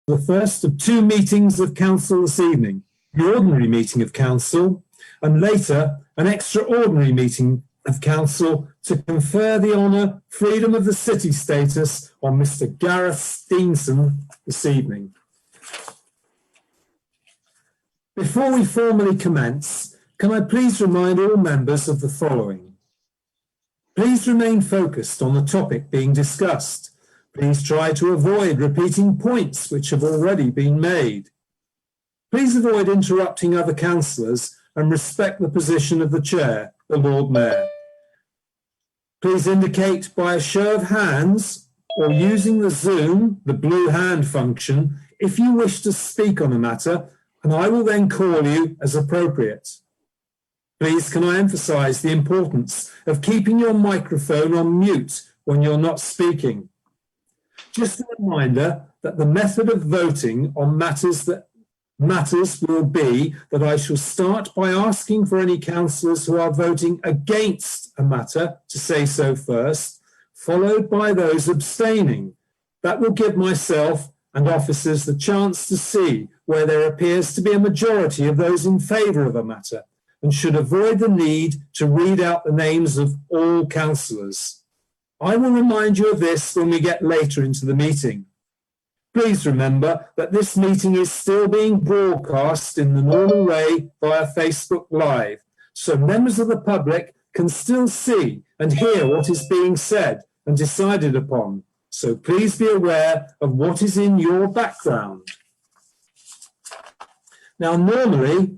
the first of two meetings of Council this evening, the ordinary meeting of Council, and later an extraordinary meeting of Council to confer the honour Freedom of the City status on Mr. Gareth Steenson this evening. Before we formally commence, can I please remind all members of the following. Please remain focused on the topic being discussed. Please try to avoid repeating points which have already been made. Please avoid interrupting other councillors and respect the position of the Chair, the Lord Mayor. Please indicate by a show of hands or using the Zoom, the blue hand function, if you wish to speak on a matter, and I will then call you as appropriate. Please can I emphasise the importance of keeping your microphone on mute when you're not speaking. Just a reminder that the method of voting on matters will be that I shall start by asking for any councillors who are voting against a matter to say so first, followed by those abstaining. That will give myself and officers the chance to see where there appears to be a majority of those in favour of a matter, and should avoid the need to read out the names of all councillors. I will remind you of this when we get later into the meeting. Please remember that this meeting is still being broadcast in the normal way via Facebook Live, so members of the public can still see and hear what is being said and decided upon. So please be aware of what is in your background. Now, normally,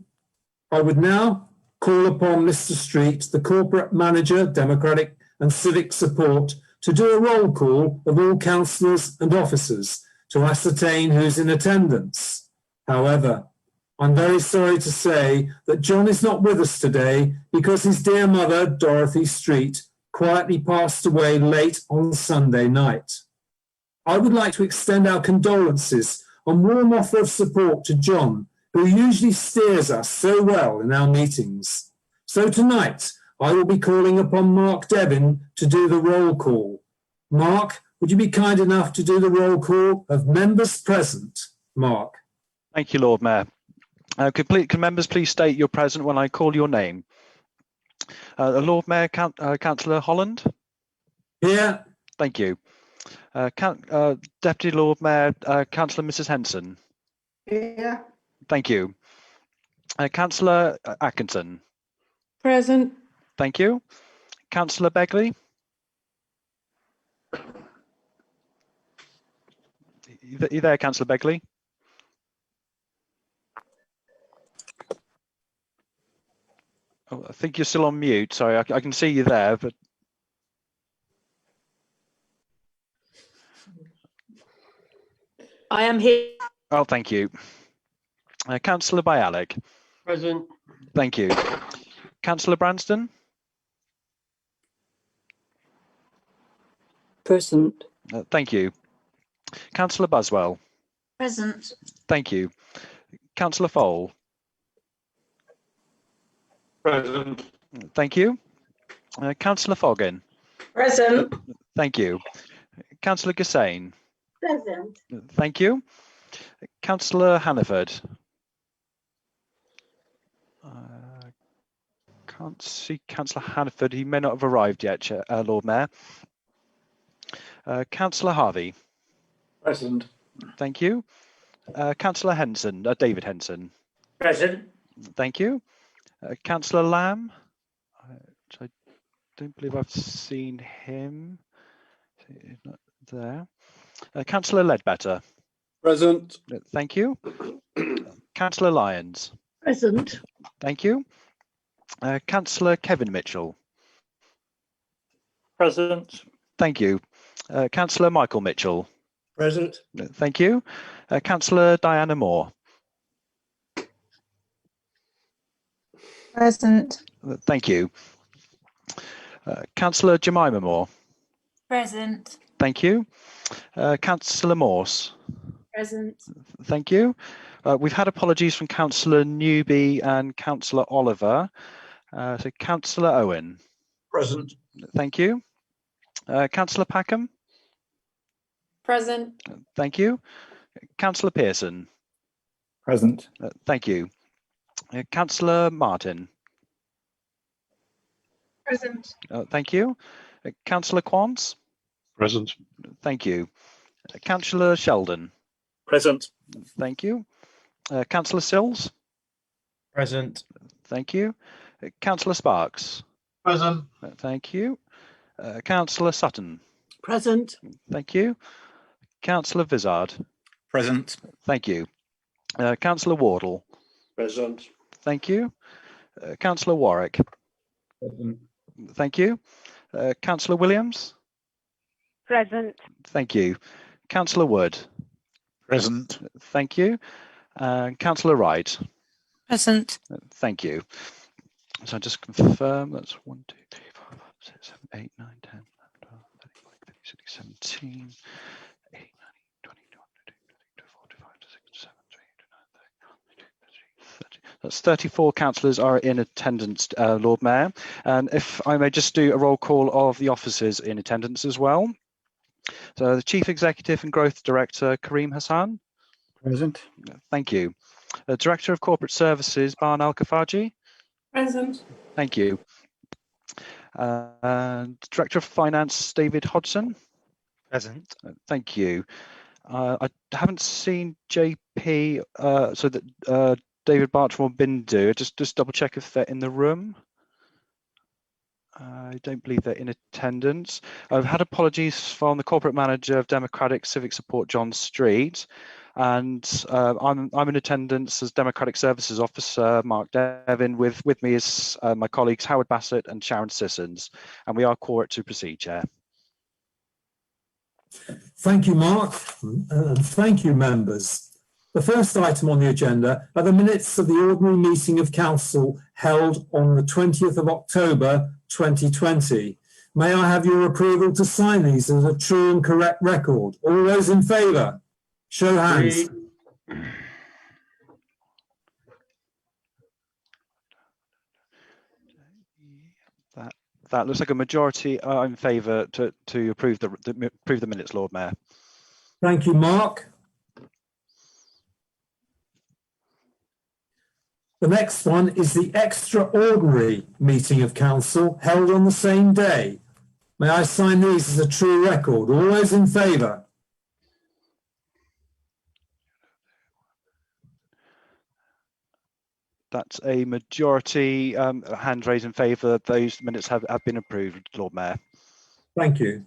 I would now call upon Mr. Street, the Corporate Manager, Democratic and Civic Support, to do a roll call of all councillors and officers to ascertain who's in attendance. However, I'm very sorry to say that John is not with us today because his dear mother, Dorothy Street, quietly passed away late on Sunday night. I would like to extend our condolences and warm offer of support to John, who usually steers us so well in our meetings. So tonight, I will be calling upon Mark Devin to do the roll call. Mark, would you be kind enough to do the roll call of members present? Mark. Thank you, Lord Mayor. Can members please state you're present when I call your name? Lord Mayor, Councillor Holland? Here. Thank you. Deputy Lord Mayor, Councillor Mrs Henson? Here. Thank you. Councillor Atkinson? Present. Thank you. Councillor Begley? You there, Councillor Begley? Oh, I think you're still on mute. Sorry, I can see you there, but I am here. oh, thank you. Councillor Bialik? Present. Thank you. Councillor Branston? Present. Thank you. Councillor Buswell? Present. Thank you. Councillor Fole? Present. Thank you. Councillor Foggin? Present. Thank you. Councillor Gassane? Present. Thank you. Councillor Hannaford? Can't see Councillor Hannaford. He may not have arrived yet, Lord Mayor. Councillor Harvey? Present. Thank you. Councillor Henson, David Henson? Present. Thank you. Councillor Lamb? Which I don't believe I've seen him. He's not there. Councillor Ledbetter? Present. Thank you. Councillor Lyons? Present. Thank you. Councillor Kevin Mitchell? Present. Thank you. Councillor Michael Mitchell? Present. Thank you. Councillor Diana Moore? Present. Thank you. Councillor Jemima Moore? Present. Thank you. Councillor Morse? Present. Thank you. We've had apologies from Councillor Newby and Councillor Oliver. So Councillor Owen? Present. Thank you. Councillor Packham? Present. Thank you. Councillor Pearson. Present. Thank you. Councillor Martin. Present. Thank you. Councillor Quance. Present. Thank you. Councillor Sheldon. Present. Thank you. Councillor Sills. Present. Thank you. Councillor Sparks. Present. Thank you. Councillor Sutton. Present. Thank you. Councillor Vizard. Present. Thank you. Councillor Wardle. Present. Thank you. Councillor Warwick. Present. Thank you. Councillor Williams. Present. Thank you. Councillor Wood. Present. Thank you. Councillor Wright. Present. Thank you. So just confirm that's 1, 2, 3, 4, 5, 6, 7, 8, 9, 10, 12, 13, 14, 15, 16, 17, 18, 19, 20, 21, 22, 24, 25, 26, 27, 28, 29, 30. That's 34 councillors are in attendance, Lord Mayor. And if I may just do a roll call of the officers in attendance as well. So the Chief Executive and Growth Director, Kareem Hassan. Present. Thank you. The Director of Corporate Services, Barn Al-Kafaji. Present. Thank you. And Director of Finance, David Hodgson. Present. Thank you. I haven't seen JP, so that David Bartram or Bindu. Just double check if they're in the room. I don't believe they're in attendance. I've had apologies from the Corporate Manager of Democratic Civic Support, John Street, and I'm in attendance as Democratic Services Officer, Mark Devin. With me is my colleagues Howard Bassett and Sharon Sissons, and we are quorate to proceed, Chair. Thank you, Mark, and thank you, members. The first item on the agenda are the minutes of the ordinary meeting of Council held on the 20th of October 2020. May I have your approval to sign these as a true and correct record? All those in favour? Show hands. That looks like a majority are in favour to approve the minutes, Lord Mayor. Thank you, Mark. The next one is the extraordinary meeting of Council held on the same day. May I sign these as a true record? All those in favour? That's a majority hand raised in favour. Those minutes have been approved, Lord Mayor. Thank you.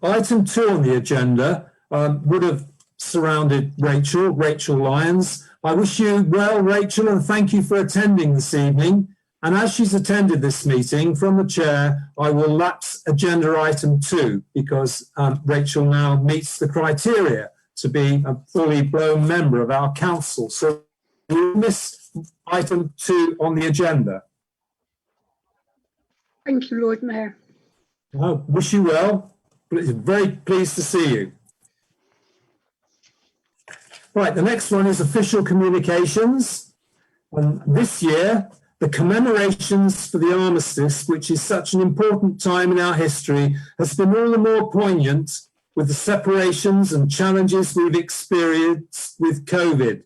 Item 2 on the agenda would have surrounded Rachel Lyons. I wish you well, Rachel, and thank you for attending this evening. And as she's attended this meeting, from the chair, I will lapse agenda item 2 because Rachel now meets the criteria to be a fully blown member of our council. So we miss item 2 on the agenda. Thank you, Lord Mayor. I wish you well. Very pleased to see you. Right, the next one is official communications. This year, the commemorations for the armistice, which is such an important time in our history, has been all the more poignant with the separations and challenges we've experienced with COVID.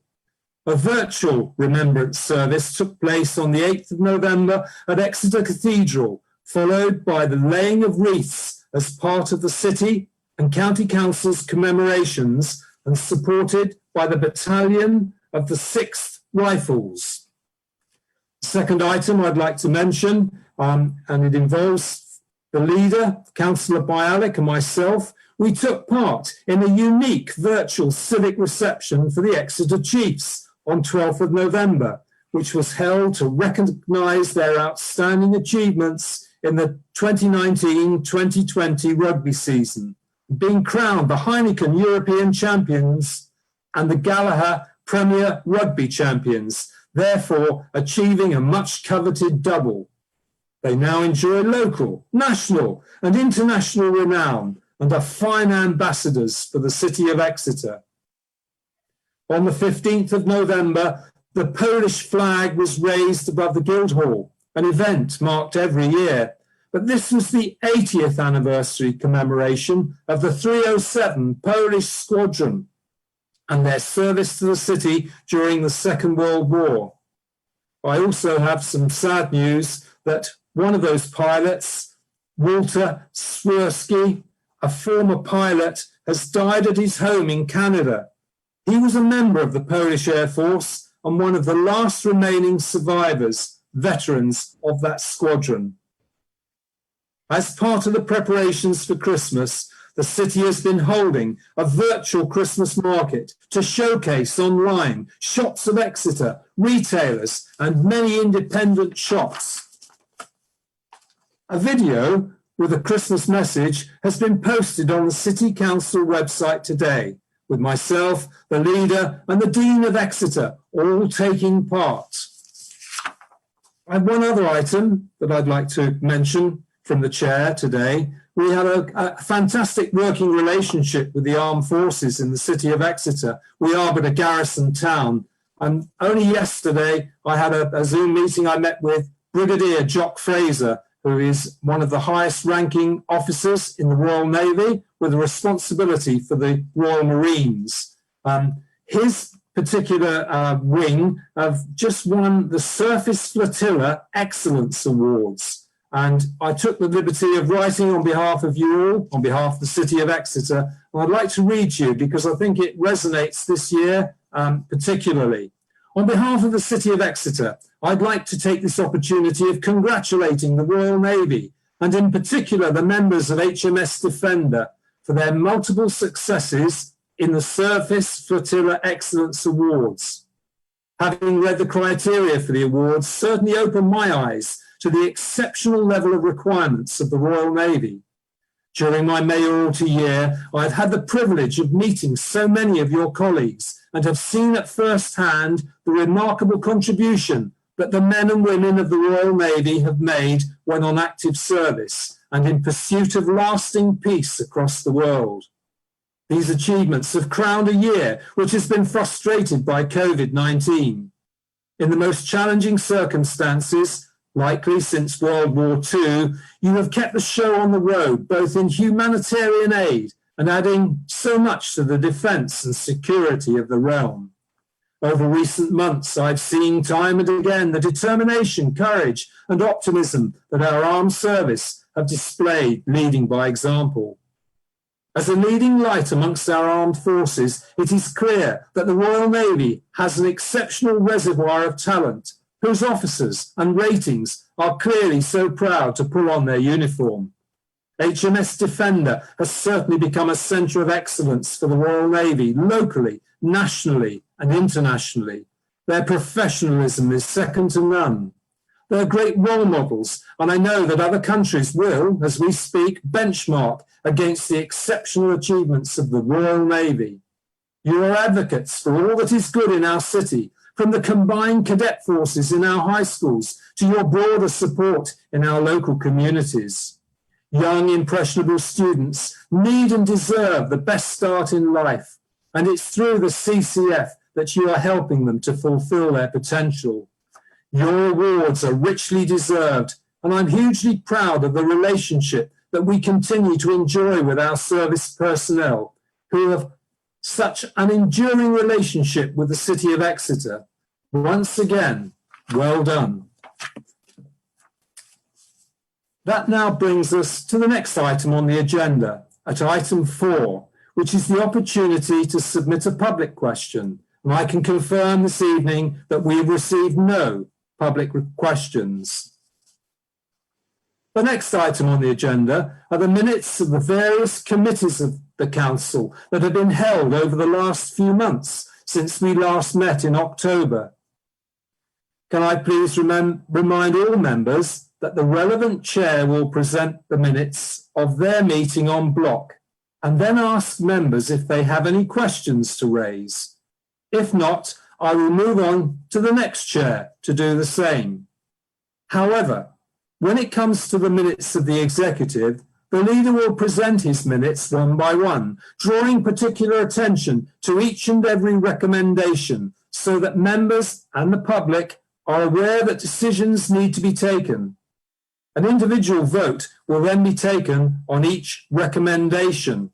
A virtual remembrance service took place on the 8th of November at Exeter Cathedral, followed by the laying of wreaths as part of the City and County Council's commemorations and supported by the Battalion of the 6th Rifles. The second item I'd like to mention, and it involves the leader, Councillor Bialik, and myself. We took part in a unique virtual civic reception for the Exeter Chiefs on 12th of November, which was held to recognise their outstanding achievements in the 2019-2020 rugby season, being crowned the Heineken European champions and the Gallagher Premier Rugby champions, therefore achieving a much coveted double. They now enjoy local, national and international renown and are fine ambassadors for the city of Exeter. On the 15th of November, the Polish flag was raised above the Guildhall, an event marked every year. But this was the 80th anniversary commemoration of the 307 Polish Squadron. and their service to the city during the Second World War. I also have some sad news that one of those pilots, Walter Swirsky, a former pilot, has died at his home in Canada. He was a member of the Polish Air Force and one of the last remaining survivors, veterans of that squadron. As part of the preparations for Christmas, the city has been holding a virtual Christmas market to showcase online shops of Exeter, retailers, and many independent shops. A video with a Christmas message has been posted on the City Council website today, with myself, the leader, and the Dean of Exeter all taking part. I have one other item that I'd like to mention from the chair today. We have a fantastic working relationship with the armed forces in the city of Exeter. We are but a garrison town. And only yesterday, I had a Zoom meeting. I met with Brigadier Jock Fraser, who is one of the highest ranking officers in the Royal Navy with a responsibility for the Royal Marines. His particular wing have just won the Surface Flotilla Excellence Awards. And I took the liberty of writing on behalf of you all, on behalf of the city of Exeter. And I'd like to read you because I think it resonates this year particularly. On behalf of the city of Exeter, I'd like to take this opportunity of congratulating the Royal Navy and in particular the members of HMS Defender for their multiple successes in the Surface Flotilla Excellence Awards. Having read the criteria for the awards certainly opened my eyes to the exceptional level of requirements of the Royal Navy. During my mayoralty year, I've had the privilege of meeting so many of your colleagues and have seen at first hand the remarkable contribution that the men and women of the Royal Navy have made when on active service and in pursuit of lasting peace across the world. These achievements have crowned a year which has been frustrated by COVID-19. In the most challenging circumstances, likely since World War II, you have kept the show on the road, both in humanitarian aid and adding so much to the defence and security of the realm. Over recent months, I've seen time and again the determination, courage and optimism that our armed service have displayed, leading by example. As a leading light amongst our armed forces, it is clear that the Royal Navy has an exceptional reservoir of talent, whose officers and ratings are clearly so proud to pull on their uniform. HMS Defender has certainly become a centre of excellence for the Royal Navy, locally, nationally and internationally. Their professionalism is second to none. They're great role models, and I know that other countries will, as we speak, benchmark against the exceptional achievements of the Royal Navy. You are advocates for all that is good in our city, from the combined cadet forces in our high schools to your broader support in our local communities. Young, impressionable students need and deserve the best start in life, and it's through the CCF that you are helping them to fulfil their potential. Your awards are richly deserved, and I'm hugely proud of the relationship that we continue to enjoy with our service personnel, who have such an enduring relationship with the city of Exeter. Once again, well done. That now brings us to the next item on the agenda, at item 4, which is the opportunity to submit a public question. And I can confirm this evening that we have received no public questions. The next item on the agenda are the minutes of the various committees of the Council that have been held over the last few months since we last met in October. Can I please remind all members that the relevant chair will present the minutes of their meeting en bloc and then ask members if they have any questions to raise. If not, I will move on to the next chair to do the same. However, when it comes to the minutes of the executive, the leader will present his minutes one by one, drawing particular attention to each and every recommendation so that members and the public are aware that decisions need to be taken. An individual vote will then be taken on each recommendation.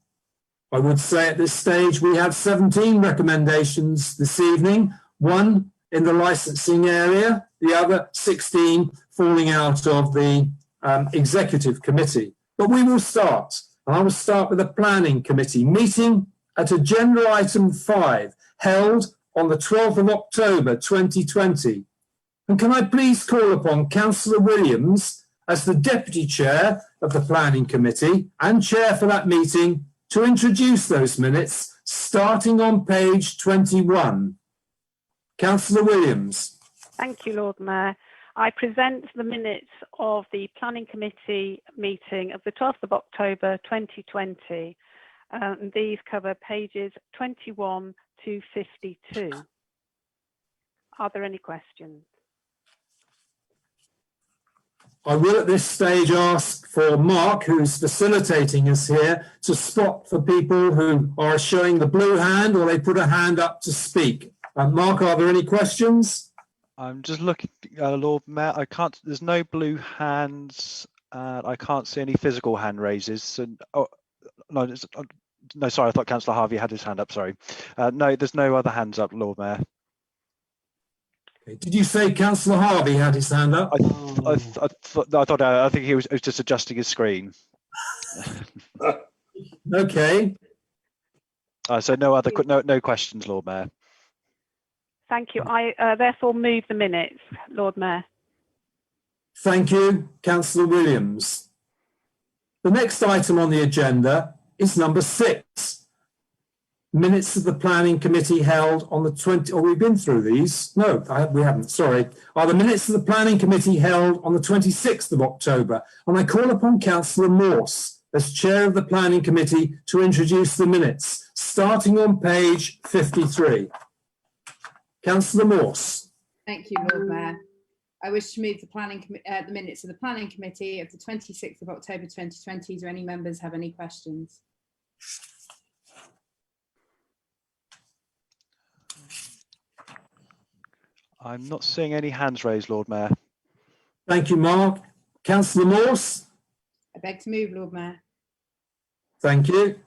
I would say at this stage we have 17 recommendations this evening, one in the licensing area, the other 16 falling out of the executive committee. But we will start, and I will start with the planning committee meeting at agenda item 5, held on the 12th of October 2020. And can I please call upon Councillor Williams as the deputy chair of the planning committee and chair for that meeting to introduce those minutes starting on page 21. Councillor Williams. Thank you, Lord Mayor. I present the minutes of the Planning Committee meeting of the 12th of October 2020. These cover pages 21 to 52. Are there any questions? I will at this stage ask for Mark, who's facilitating us here, to spot for people who are showing the blue hand or they put a hand up to speak. Mark, are there any questions? I'm just looking, Lord Mayor. I can't. There's no blue hands. I can't see any physical hand raises. So, oh, no, no. Sorry, I thought Councillor Harvey had his hand up. Sorry. No, there's no other hands up, Lord Mayor. Okay. Did you say Councillor Harvey had his hand up? I think he was just adjusting his screen. Okay. So no questions, Lord Mayor. Thank you. I therefore move the minutes, Lord Mayor. Thank you, Councillor Williams. The next item on the agenda is number 6. Minutes of the planning committee held on the 20th. Oh, we've been through these. No, we haven't. Sorry. Are the minutes of the planning committee held on the 26th of October? And I call upon Councillor Morse as chair of the planning committee to introduce the minutes, starting on page 53. Councillor Morse. Thank you, Lord Mayor. I wish to move the minutes of the planning committee of the 26th of October 2020. Do any members have any questions? I'm not seeing any hands raised, Lord Mayor. Thank you, Mark. Councillor Morse. I beg to move, Lord Mayor. Thank you.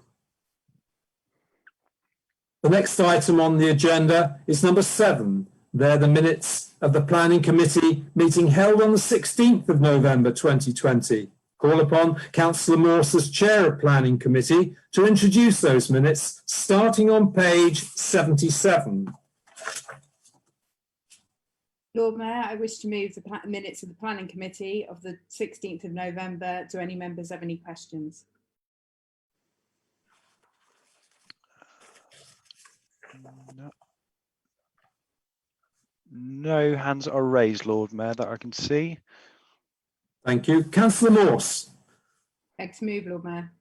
The next item on the agenda is number 7. They're the minutes of the planning committee meeting held on the 16th of November 2020. Call upon Councillor Morse as chair of planning committee to introduce those minutes, starting on page 77. Lord Mayor, I wish to move the minutes of the planning committee of the 16th of November. Do any members have any questions? No hands are raised, Lord Mayor, that I can see. Thank you. Councillor Morse. Beg to move, Lord Mayor.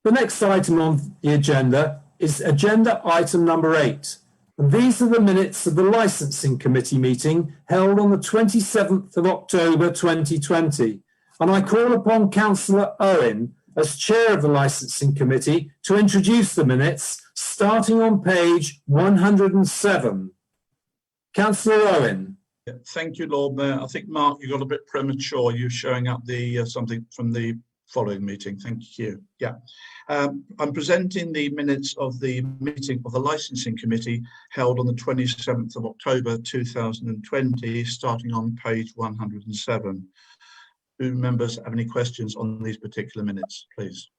The next item on the agenda is agenda item number 8. And these are the minutes of the licensing committee meeting held on the 27th of October 2020. And I call upon Councillor Owen as chair of the licensing committee to introduce the minutes, starting on page 107. Councillor Owen. Yeah, thank you, Lord Mayor. I think, Mark, you got a bit premature. You showing up the something from the following meeting. Thank you. Yeah. I'm presenting the minutes of the meeting of the licensing committee held on the 27th of October 2020, starting on page 107. Do members have any questions on these particular minutes, please?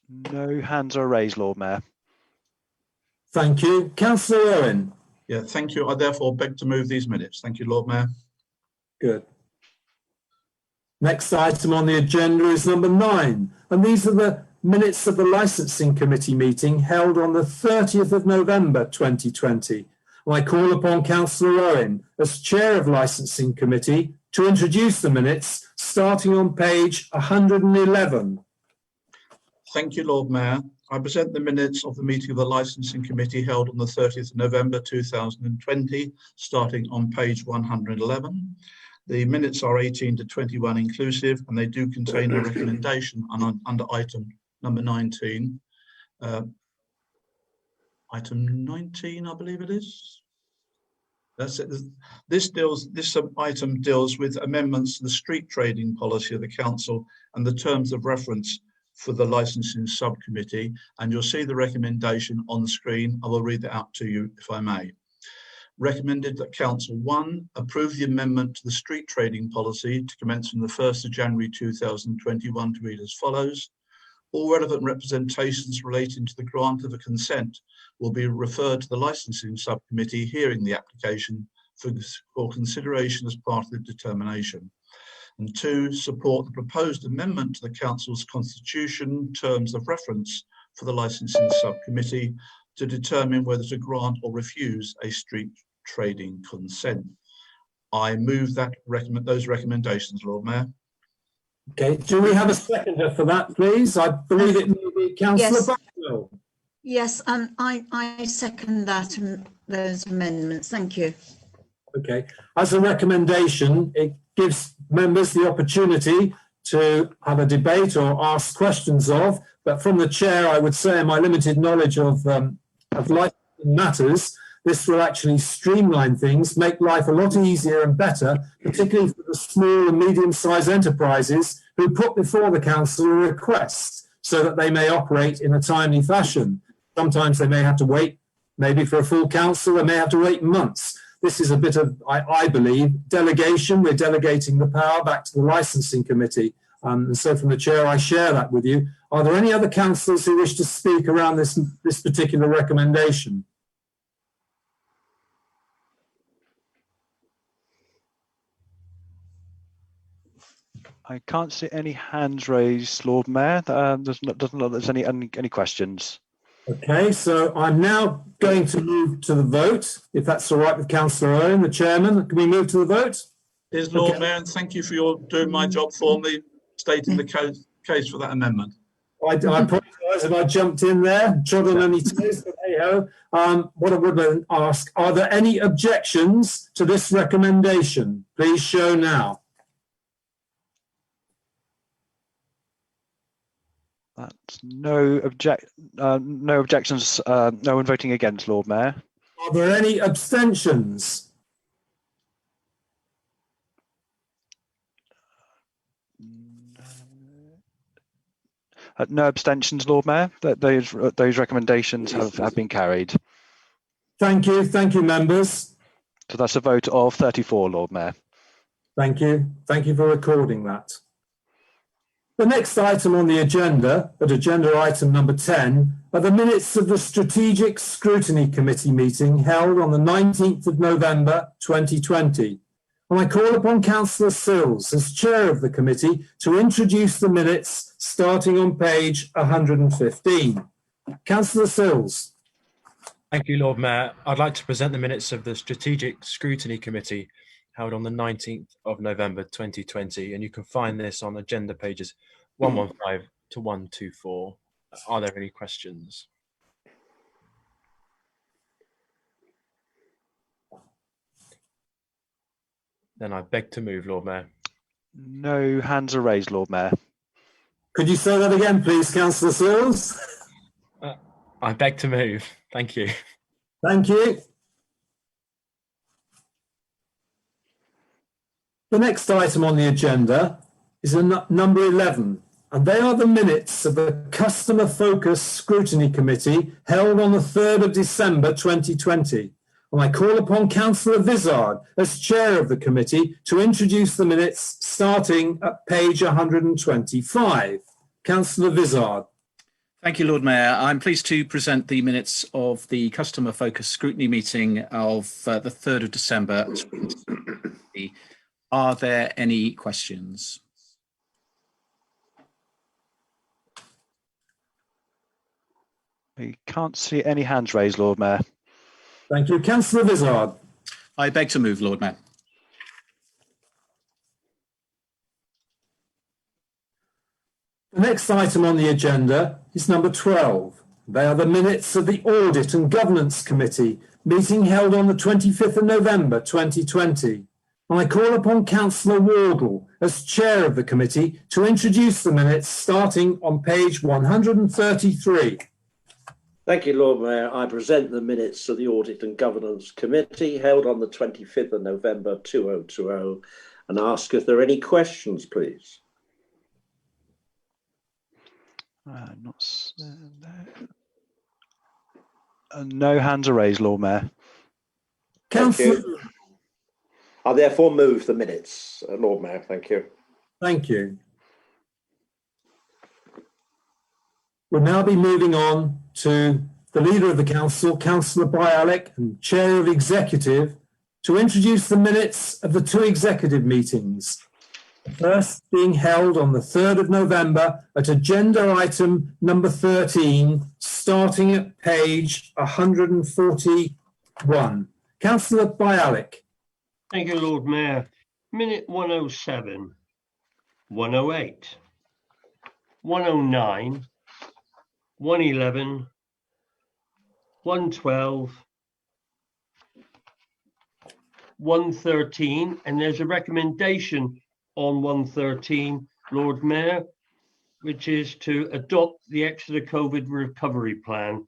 No hands are raised, Lord Mayor. Thank you. Councillor Owen. Yeah, thank you. I therefore beg to move these minutes. Thank you, Lord Mayor. Good. Next item on the agenda is number 9, and these are the minutes of the licensing committee meeting held on the 30th of November 2020. And I call upon Councillor Owen as chair of licensing committee to introduce the minutes, starting on page 111. Thank you, Lord Mayor. I present the minutes of the meeting of the licensing committee held on the 30th of November 2020, starting on page 111. The minutes are 18 to 21 inclusive, and they do contain a recommendation under item number 19. Item 19, I believe it is. That's it. This item deals with amendments to the street trading policy of the council and the terms of reference for the licensing subcommittee. And you'll see the recommendation on the screen. I will read that out to you if I may. Recommended that Council 1 approve the amendment to the street trading policy to commence from the 1st of January 2021 to read as follows. All relevant representations relating to the grant of a consent will be referred to the licensing subcommittee hearing the application for consideration as part of the determination. And 2, support the proposed amendment to the council's constitution terms of reference for the licensing subcommittee to determine whether to grant or refuse a street trading consent. I move that those recommendations, Lord Mayor. Okay, do we have a seconder for that, please? I believe it may be Councillor Bucknell. Yes, and I second that and those amendments. Thank you. Okay, as a recommendation, it gives members the opportunity to have a debate or ask questions of, but from the chair, I would say in my limited knowledge of licensing matters, this will actually streamline things, make life a lot easier and better, particularly for the small and medium-sized enterprises who put before the council a request so that they may operate in a timely fashion. Sometimes they may have to wait, maybe for a full council, they may have to wait months. This is a bit of, I believe, delegation. We're delegating the power back to the licensing committee. And so from the chair, I share that with you. Are there any other councillors who wish to speak around this particular recommendation? I can't see any hands raised, Lord Mayor. Doesn't look like there's any questions. Okay, so I'm now going to move to the vote, if that's all right with Councillor Owen, the chairman. Can we move to the vote? Is Lord Mayor, and thank you for doing my job for me, stating the case for that amendment. I apologise if I jumped in there, trod on any toes, but hey ho. What I would ask, are there any objections to this recommendation? Please show now. That's no objections, no one voting against, Lord Mayor. Are there any abstentions? No abstentions, Lord Mayor. Those recommendations have been carried. Thank you, members. So that's a vote of 34, Lord Mayor. Thank you for recording that. The next item on the agenda, at agenda item number 10, are the minutes of the Strategic Scrutiny Committee meeting held on the 19th of November 2020. And I call upon Councillor Sills, as chair of the committee, to introduce the minutes starting on page 115. Councillor Sills. Thank you, Lord Mayor. I'd like to present the minutes of the Strategic Scrutiny Committee held on the 19th of November 2020, and you can find this on agenda pages 115 to 124. Are there any questions? Then I beg to move, Lord Mayor. No hands are raised, Lord Mayor. Could you say that again, please, Councillor Sills? I beg to move. Thank you. Thank you. The next item on the agenda is number 11, and they are the minutes of the Customer Focus Scrutiny Committee held on the 3rd of December 2020. And I call upon Councillor Vizard, as chair of the committee, to introduce the minutes starting at page 125. Councillor Vizard. Thank you, Lord Mayor. I'm pleased to present the minutes of the Customer Focus Scrutiny meeting of the 3rd of December 2020. Are there any questions? We can't see any hands raised, Lord Mayor. Thank you. Councillor Vizard. I beg to move, Lord Mayor. The next item on the agenda is number 12. They are the minutes of the Audit and Governance Committee meeting held on the 25th of November 2020. And I call upon Councillor Wardle, as chair of the committee, to introduce the minutes starting on page 133. Thank you, Lord Mayor. I present the minutes of the Audit and Governance Committee held on the 25th of November 2020 and ask if there are any questions, please. No hands are raised, Lord Mayor. Councillor, I therefore move the minutes, Lord Mayor. Thank you. Thank you. We'll now be moving on to the Leader of the Council, Councillor Bialik, and Chair of the Executive, to introduce the minutes of the two executive meetings. The first being held on the 3rd of November at agenda item number 13, starting at page 141. Councillor Bialik. Thank you, Lord Mayor. Minute 107, 108, 109, 111, 112, 113, and there's a recommendation on 113, Lord Mayor, which is to adopt the Exeter COVID recovery plan.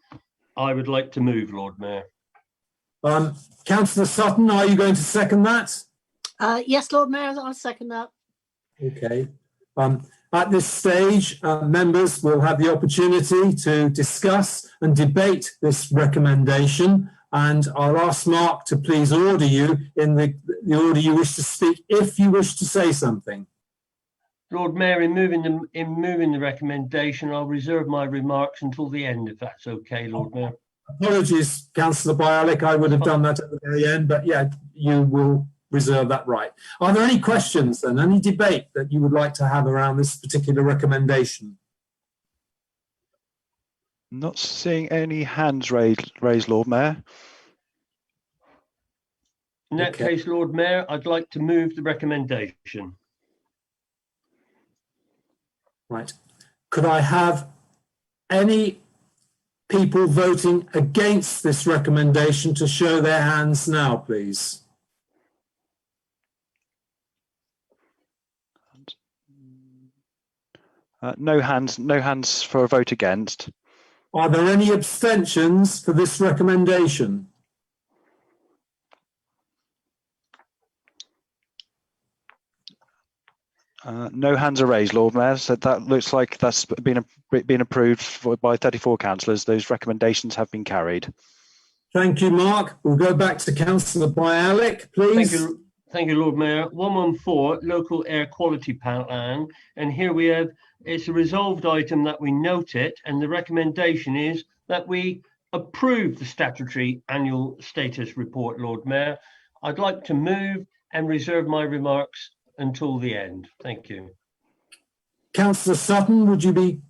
I would like to move, Lord Mayor. Councillor Sutton, are you going to second that? Yes, Lord Mayor, I'll second that. Okay. At this stage, members will have the opportunity to discuss and debate this recommendation, and I'll ask Mark to please order you in the order you wish to speak if you wish to say something. Lord Mayor, in moving the recommendation, I'll reserve my remarks until the end, if that's okay, Lord Mayor. Apologies, Councillor Bialik, I would have done that at the very end, but yeah, you will reserve that right. Are there any questions then, any debate that you would like to have around this particular recommendation? Not seeing any hands raised, Lord Mayor. In that case, Lord Mayor, I'd like to move the recommendation. Right. Could I have any people voting against this recommendation to show their hands now, please? No hands for a vote against. Are there any abstentions for this recommendation? No hands are raised, Lord Mayor. So that looks like that's been approved by 34 councillors. Those recommendations have been carried. Thank you, Mark. We'll go back to Councillor Bialik, please. Thank you, Lord Mayor. 114, local air quality plan, and here we have, it's a resolved item that we note it, and the recommendation is that we approve the statutory annual status report, Lord Mayor. I'd like to move and reserve my remarks until the end. Thank you. Councillor Sutton, would you be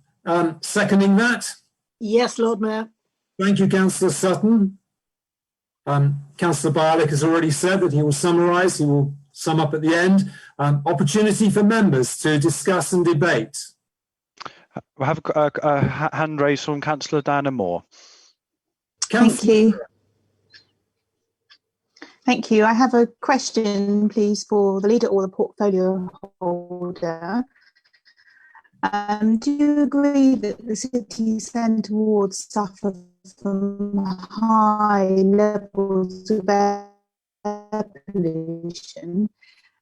seconding that? Yes, Lord Mayor. Thank you, Councillor Sutton. Councillor Bialik has already said that he will summarise, he will sum up at the end. Opportunity for members to discuss and debate. We'll have a hand raised from Councillor Diana Moore. Thank you. Thank you. I have a question, please, for the leader or the portfolio holder. Do you agree that the city centre wards suffer from high levels of air pollution?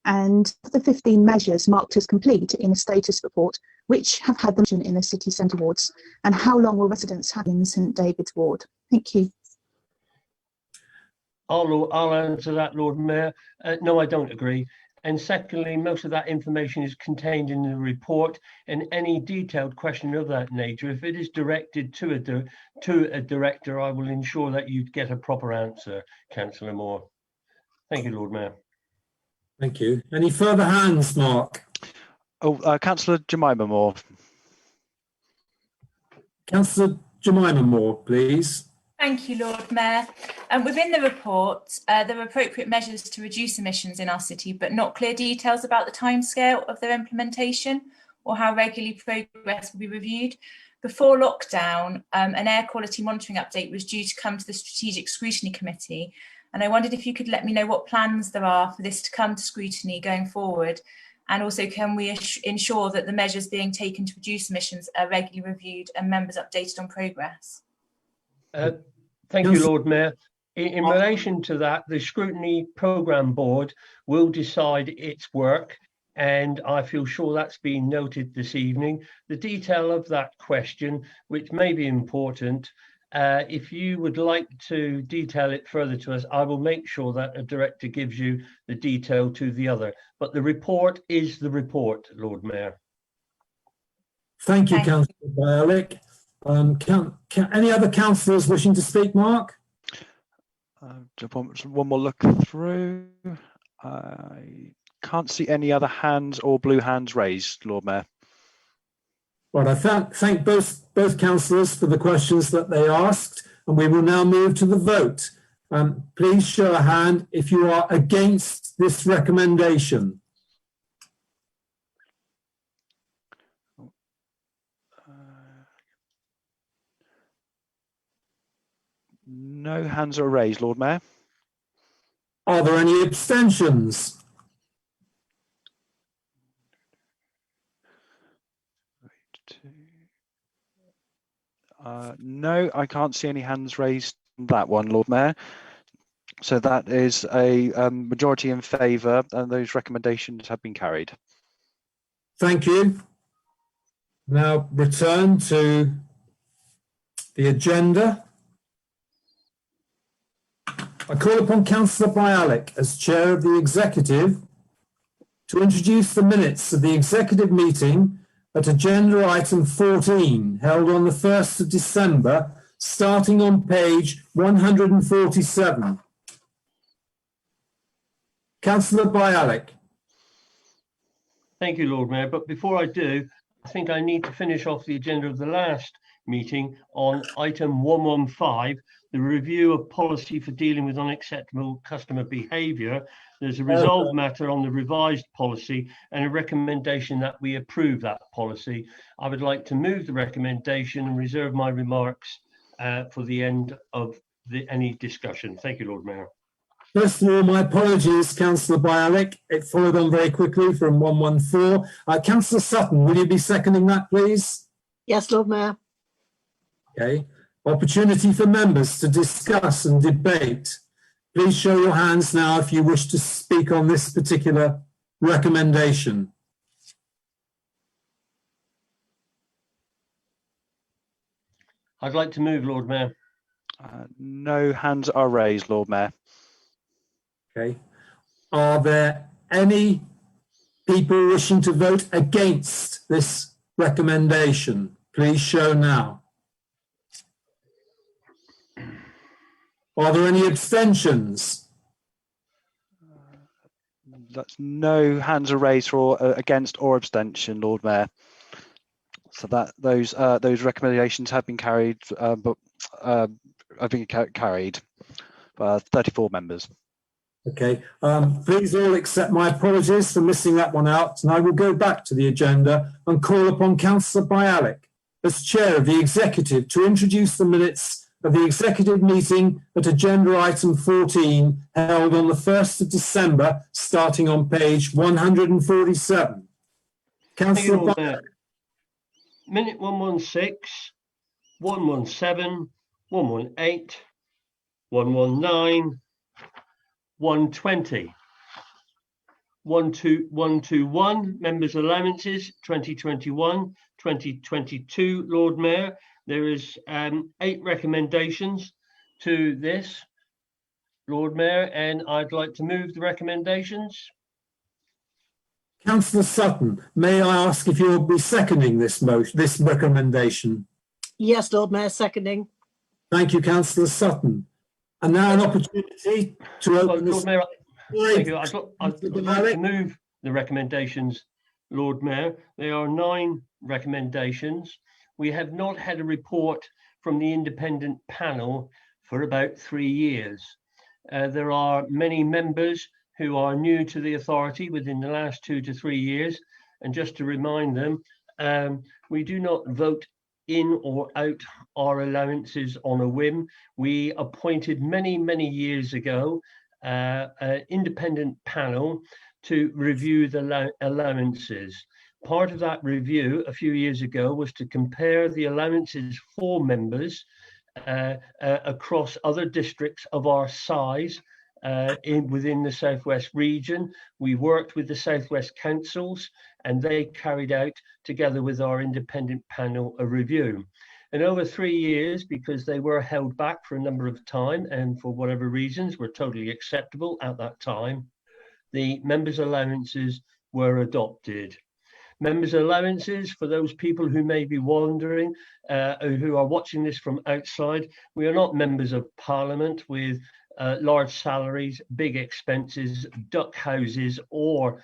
And of the 15 measures marked as complete in the status report, which have had them in the city centre wards, and how long will residents have in St David's ward? Thank you. I'll answer that, Lord Mayor. No, I don't agree. And secondly, most of that information is contained in the report, and any detailed question of that nature, if it is directed to a director, I will ensure that you get a proper answer, Councillor Moore. Thank you, Lord Mayor. Thank you. Any further hands, Mark? Councillor Jemima Moore. Councillor Jemima Moore, please. Thank you, Lord Mayor. Within the report, there are appropriate measures to reduce emissions in our city, but not clear details about the timescale of their implementation or how regularly progress will be reviewed. Before lockdown, an air quality monitoring update was due to come to the Strategic Scrutiny Committee, and I wondered if you could let me know what plans there are for this to come to scrutiny going forward, and also can we ensure that the measures being taken to reduce emissions are regularly reviewed and members updated on progress? Thank you, Lord Mayor. In relation to that, the Scrutiny Programme Board will decide its work, and I feel sure that's been noted this evening. The detail of that question, which may be important, if you would like to detail it further to us, I will make sure that a director gives you the detail to the other. But the report is the report, Lord Mayor. Thank you, Councillor Bialik. Any other councillors wishing to speak, Mark? Just one more look through. I can't see any other hands or blue hands raised, Lord Mayor. Right, I thank both councillors for the questions that they asked, and we will now move to the vote. Please show a hand if you are against this recommendation. No hands are raised, Lord Mayor. Are there any abstentions? No, I can't see any hands raised on that one, Lord Mayor. So that is a majority in favour, and those recommendations have been carried. Thank you. Now return to the agenda. I call upon Councillor Bialik as Chair of the Executive to introduce the minutes of the Executive meeting at agenda item 14, held on the 1st of December, starting on page 147. Councillor Bialik. Thank you, Lord Mayor. But before I do, I think I need to finish off the agenda of the last meeting on item 115, the review of policy for dealing with unacceptable customer behaviour. There's a resolved matter on the revised policy and a recommendation that we approve that policy. I would like to move the recommendation and reserve my remarks for the end of any discussion. Thank you, Lord Mayor. First of all, my apologies, Councillor Bialik. It followed on very quickly from 114. Councillor Sutton, will you be seconding that, please? Yes, Lord Mayor. Okay. Opportunity for members to discuss and debate. Please show your hands now if you wish to speak on this particular recommendation. I'd like to move, Lord Mayor. No hands are raised, Lord Mayor. Okay. Are there any people wishing to vote against this recommendation? Please show now. Are there any abstentions? That's no hands are raised for against or abstention, Lord Mayor. So that those recommendations have been carried, carried by 34 members. Okay. Please all accept my apologies for missing that one out, and I will go back to the agenda and call upon Councillor Bialik as Chair of the Executive to introduce the minutes of the Executive meeting at agenda item 14, held on the 1st of December, starting on page 147. Councillor Bialik. Minute 116, 117, 118, 119, 120. 121, members' allowances, 2021, 2022, Lord Mayor. There is 8 recommendations to this, Lord Mayor, and I'd like to move the recommendations. Councillor Sutton, may I ask if you'll be seconding this recommendation? Yes, Lord Mayor, seconding. Thank you, Councillor Sutton. And now an opportunity to open this. Lord Mayor, thank you. I'd like to move the recommendations, Lord Mayor. There are 9 recommendations. We have not had a report from the independent panel for about 3 years. There are many members who are new to the authority within the last 2 to 3 years. And just to remind them, we do not vote in or out our allowances on a whim. We appointed many years ago an independent panel to review the allowances. Part of that review a few years ago was to compare the allowances for members across other districts of our size within the Southwest region. We worked with the Southwest councils, and they carried out, together with our independent panel, a review. And over 3 years, because they were held back for a number of time and for whatever reasons were totally acceptable at that time, the members' allowances were adopted. Members' allowances, for those people who may be wondering, who are watching this from outside, we are not members of Parliament with large salaries, big expenses, duck houses, or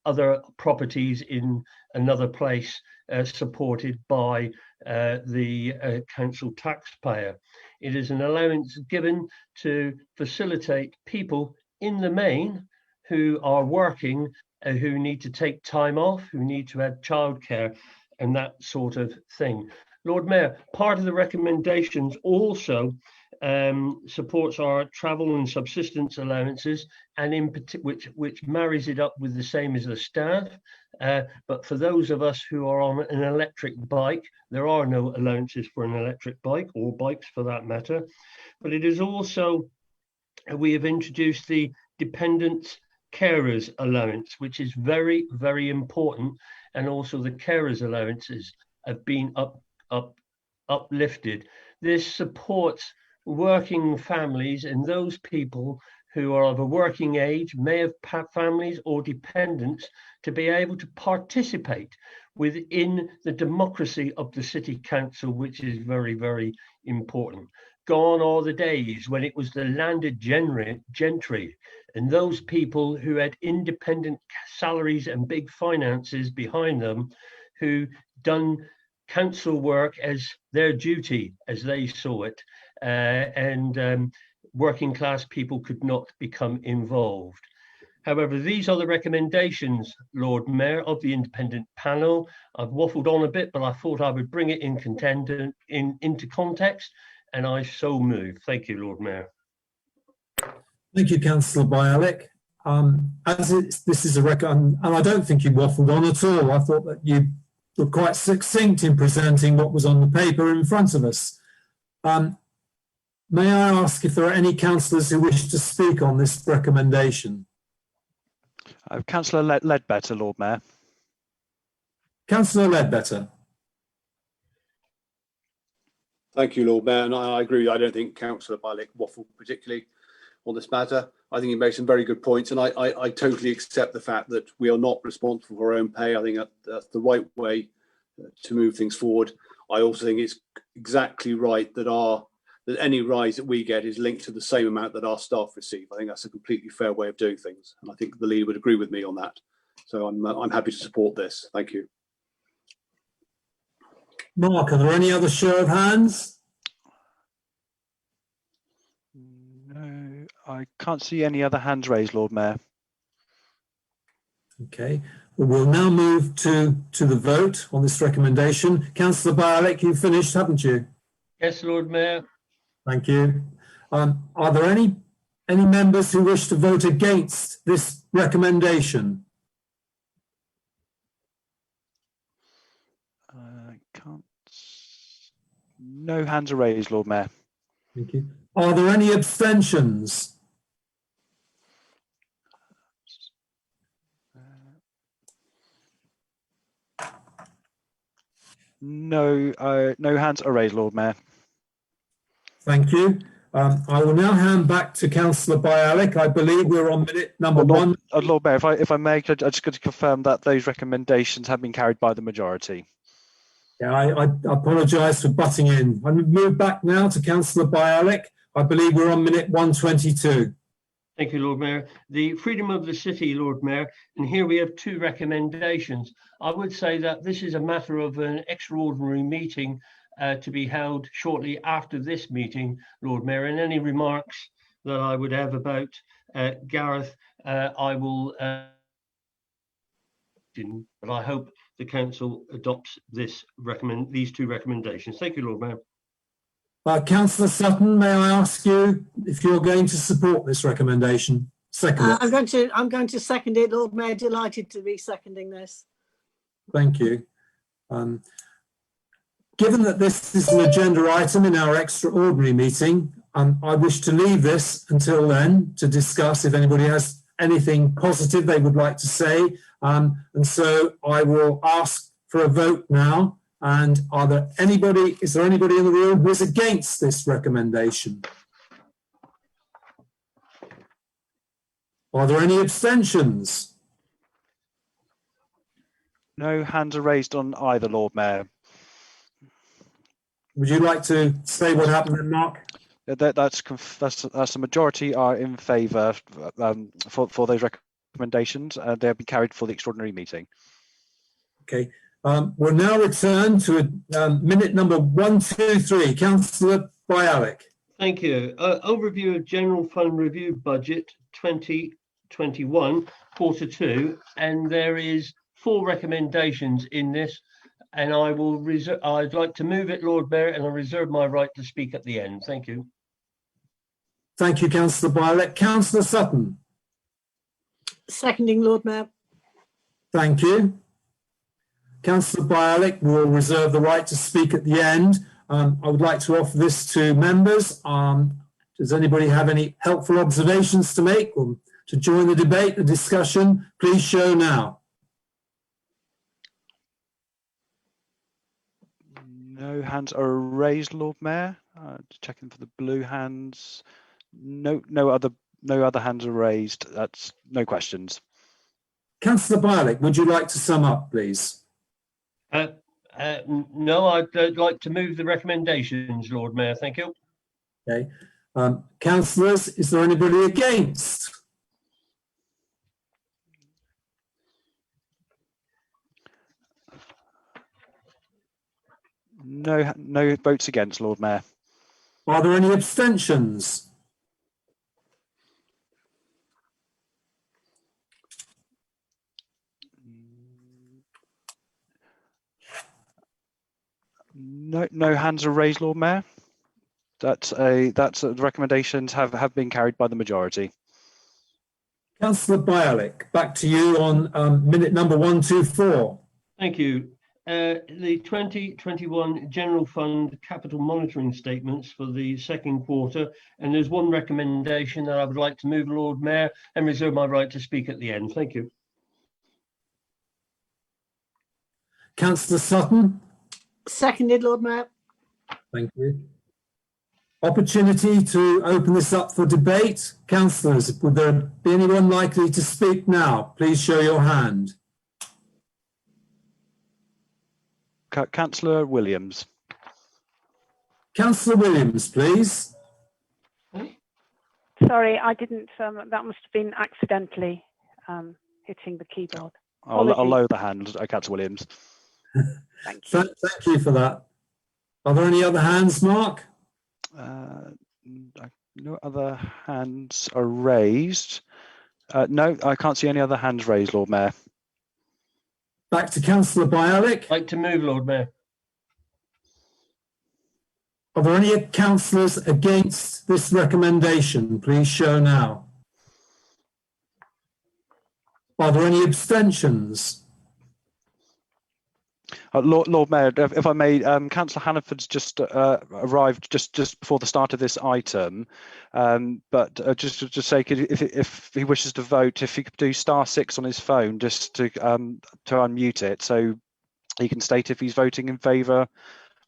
other properties in another place supported by the council taxpayer. It is an allowance given to facilitate people in the main who are working, who need to take time off, who need to have childcare and that sort of thing. Lord Mayor, part of the recommendations also supports our travel and subsistence allowances, and in which marries it up with the same as the staff. But for those of us who are on an electric bike, there are no allowances for an electric bike, or bikes for that matter. But it is also, we have introduced the dependent carers allowance, which is very, very important, and also the carers allowances have been uplifted. This supports working families and those people who are of a working age, may have families or dependents, to be able to participate within the democracy of the city council, which is very, very important. Gone are the days when it was the landed gentry and those people who had independent salaries and big finances behind them, who done council work as their duty, as they saw it, and working class people could not become involved. However, these are the recommendations, Lord Mayor, of the independent panel. I've waffled on a bit, but I thought I would bring it into context, and I so move. Thank you, Lord Mayor. Thank you, Councillor Bialik. This is a record, and I don't think you waffled on at all. I thought that you were quite succinct in presenting what was on the paper in front of us. May I ask if there are any councillors who wish to speak on this recommendation? Councillor Ledbetter, Lord Mayor. Councillor Ledbetter. Thank you, Lord Mayor, and I agree. I don't think Councillor Bialik waffled particularly on this matter. I think he made some very good points, and I totally accept the fact that we are not responsible for our own pay. I think that's the right way to move things forward. I also think it's exactly right that any rise that we get is linked to the same amount that our staff receive. I think that's a completely fair way of doing things, and I think the leader would agree with me on that. So I'm happy to support this. Thank you. Mark, are there any other show of hands? No, I can't see any other hands raised, Lord Mayor. Okay, well, we'll now move to the vote on this recommendation. Councillor Bialik, you've finished, haven't you? Yes, Lord Mayor. Thank you. Are there any members who wish to vote against this recommendation? No hands are raised, Lord Mayor. Thank you. Are there any abstentions? No hands are raised, Lord Mayor. Thank you. I will now hand back to Councillor Bialik. I believe we're on minute number one. Lord Mayor, if I may, I just got to confirm that those recommendations have been carried by the majority. Yeah, I apologise for butting in. I move back now to Councillor Bialik. I believe we're on minute 122. Thank you, Lord Mayor. The freedom of the city, Lord Mayor, and here we have two recommendations. I would say that this is a matter of an extraordinary meeting to be held shortly after this meeting, Lord Mayor, and any remarks that I would have about Gareth, I will, but I hope the council adopts these two recommendations. Thank you, Lord Mayor. Councillor Sutton, may I ask you if you're going to support this recommendation? Second. I'm going to second it, Lord Mayor. Delighted to be seconding this. Thank you. Given that this is an agenda item in our extraordinary meeting, I wish to leave this until then to discuss if anybody has anything positive they would like to say. And so I will ask for a vote now. And is there anybody in the room who is against this recommendation? Are there any abstentions? No hands are raised on either, Lord Mayor. Would you like to say what happened then, Mark? That's the majority are in favour for those recommendations. They'll be carried for the extraordinary meeting. Okay. We'll now return to minute number 123. Councillor Bialik. Thank you. Overview of General Fund Review Budget 2021, Quarter 2, and there is 4 recommendations in this, and I'd like to move it, Lord Mayor, and I reserve my right to speak at the end. Thank you. Thank you, Councillor Bialik. Councillor Sutton. Seconding, Lord Mayor. Thank you. Councillor Bialik will reserve the right to speak at the end. I would like to offer this to members. Does anybody have any helpful observations to make or to join the debate, the discussion? Please show now. No hands are raised, Lord Mayor. Checking for the blue hands. No other hands are raised. That's no questions. Councillor Bialik, would you like to sum up, please? No, I'd like to move the recommendations, Lord Mayor. Thank you. Okay. Councillors, is there anybody against? No votes against, Lord Mayor. Are there any abstentions? No hands are raised, Lord Mayor. The recommendations have been carried by the majority. Councillor Bialik, back to you on minute number 124. Thank you. The 2021 General Fund Capital Monitoring Statements for the second quarter, and there's 1 recommendation that I would like to move, Lord Mayor, and reserve my right to speak at the end. Thank you. Councillor Sutton. Seconded, Lord Mayor. Thank you. Opportunity to open this up for debate. Councillors, would there be anyone likely to speak now? Please show your hand. Councillor Williams. Councillor Williams, please. Sorry, I didn't. That must have been accidentally hitting the keyboard. I'll lower the hand, Councillor Williams. Thank you. Thank you for that. Are there any other hands, Mark? No other hands are raised. No, I can't see any other hands raised, Lord Mayor. Back to Councillor Bialik. I'd like to move, Lord Mayor. Are there any councillors against this recommendation? Please show now. Are there any abstentions? Lord Mayor, if I may, Councillor Hannaford's just arrived just before the start of this item, but just to say, if he wishes to vote, if he could do *6 on his phone just to unmute it, so he can state if he's voting in favour,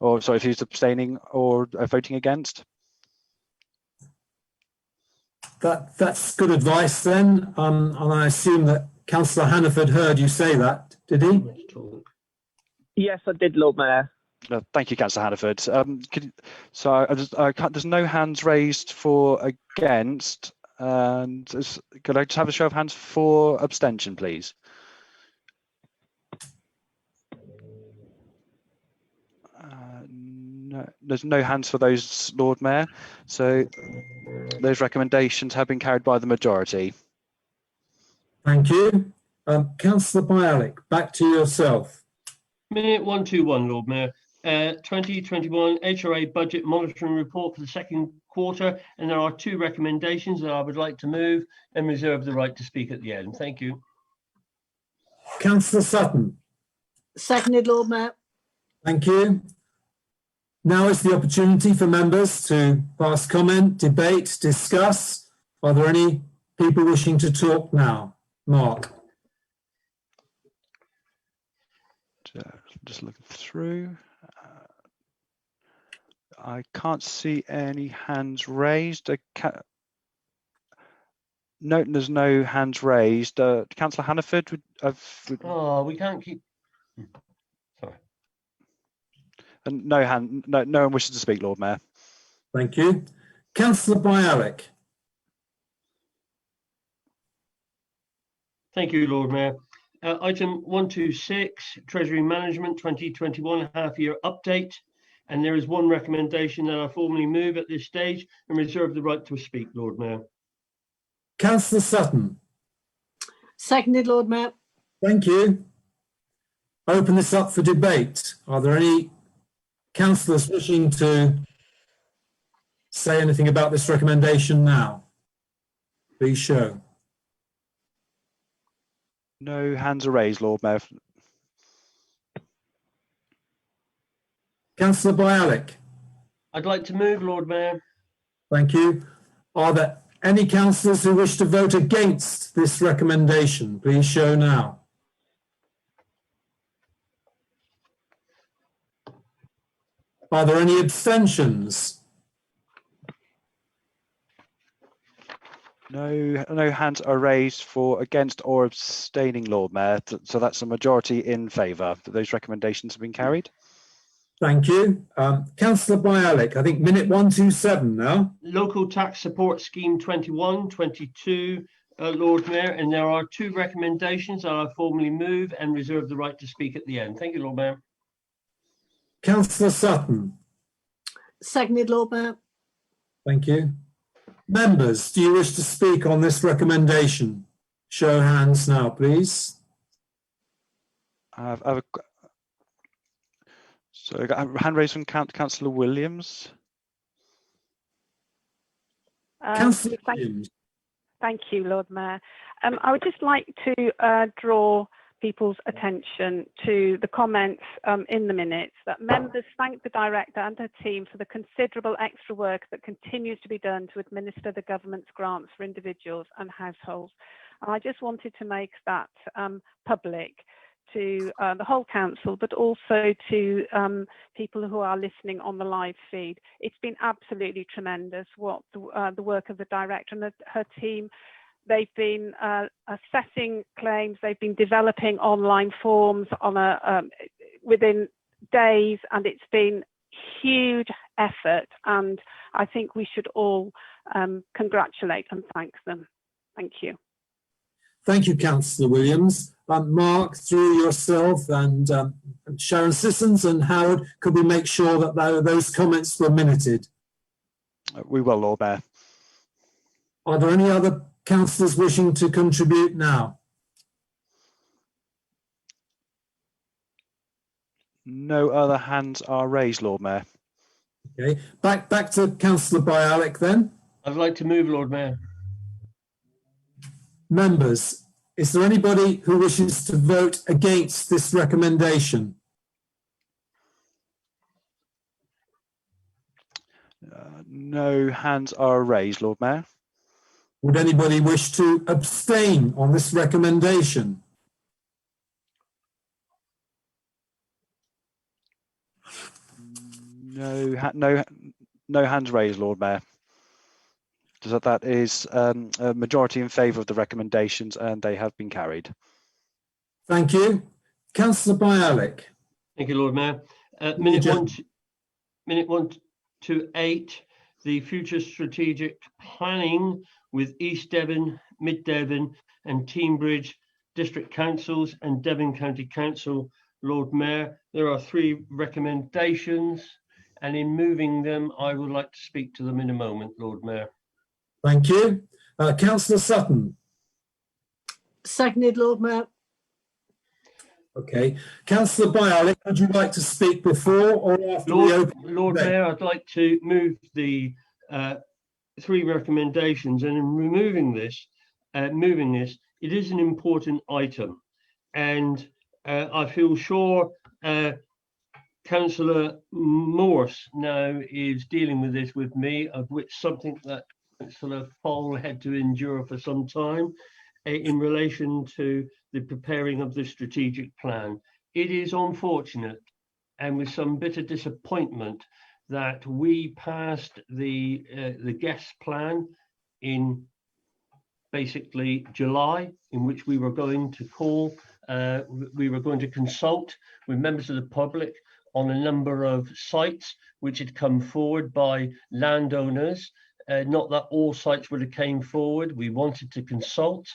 or sorry, if he's abstaining or voting against. That's good advice then, and I assume that Councillor Hannaford heard you say that, did he? Yes, I did, Lord Mayor. Thank you, Councillor Hannaford. There's no hands raised for against, and could I just have a show of hands for abstention, please? No, there's no hands for those, Lord Mayor. So those recommendations have been carried by the majority. Thank you. Councillor Bialik, back to yourself. Minute 121, Lord Mayor. 2021 HRA Budget Monitoring Report for the second quarter, and there are 2 recommendations that I would like to move and reserve the right to speak at the end. Thank you. Councillor Sutton. Seconded, Lord Mayor. Thank you. Now is the opportunity for members to pass comment, debate, discuss. Are there any people wishing to talk now? Mark. Just looking through. I can't see any hands raised. No, there's no hands raised. Councillor Hannaford would. Oh, we can't keep. Sorry. And no one wishes to speak, Lord Mayor. Thank you. Councillor Bialik. Thank you, Lord Mayor. Item 126, Treasury Management 2021 half-year update. And there is one recommendation that I formally move at this stage and reserve the right to speak, Lord Mayor. Councillor Sutton. Seconded, Lord Mayor. Thank you. Open this up for debate. Are there any councillors wishing to say anything about this recommendation now? Please show. No hands are raised, Lord Mayor. Councillor Bialik. I'd like to move, Lord Mayor. Thank you. Are there any councillors who wish to vote against this recommendation? Please show now. Are there any abstentions? No hands are raised for against or abstaining, Lord Mayor. So that's a majority in favour. Those recommendations have been carried. Thank you. Councillor Bialik, I think minute 127 now. Local Tax Support Scheme 21-22, Lord Mayor, and there are two recommendations that I formally move and reserve the right to speak at the end. Thank you, Lord Mayor. Councillor Sutton. Seconded, Lord Mayor. Thank you. Members, do you wish to speak on this recommendation? Show hands now, please. So I got a hand raised from Councillor Williams. Councillor Williams. Thank you, Lord Mayor. I would just like to draw people's attention to the comments in the minutes that members thank the Director and her team for the considerable extra work that continues to be done to administer the government's grants for individuals and households. And I just wanted to make that public to the whole council, but also to people who are listening on the live feed. It's been absolutely tremendous what the work of the Director and her team. They've been assessing claims. They've been developing online forms on within days, and it's been huge effort. And I think we should all congratulate and thank them. Thank you. Thank you, Councillor Williams. Mark, through yourself and Sharon Sissons and Howard, could we make sure that those comments were minuted? We will, Lord Mayor. Are there any other councillors wishing to contribute now? No other hands are raised, Lord Mayor. Okay, back to Councillor Bialik then. I'd like to move, Lord Mayor. Members, is there anybody who wishes to vote against this recommendation? No hands are raised, Lord Mayor. Would anybody wish to abstain on this recommendation? No hands raised, Lord Mayor. So that is a majority in favour of the recommendations, and they have been carried. Thank you. Councillor Bialik. Thank you, Lord Mayor. Minute 128, the future strategic planning with East Devon, Mid Devon and Teignbridge District Councils and Devon County Council, Lord Mayor. There are three recommendations, and in moving them, I would like to speak to them in a moment, Lord Mayor. Thank you. Councillor Sutton. Seconded, Lord Mayor. Okay. Councillor Bialik, would you like to speak before or after we open? Lord Mayor, I'd like to move the three recommendations, and in removing this, it is an important item, and I feel sure Councillor Morse now is dealing with this with me, of which something that Councillor Fowle had to endure for some time in relation to the preparing of the strategic plan. It is unfortunate and with some bitter disappointment that we passed the guest plan in basically July, in which we were going to consult with members of the public on a number of sites which had come forward by landowners. Not that all sites would have came forward. We wanted to consult.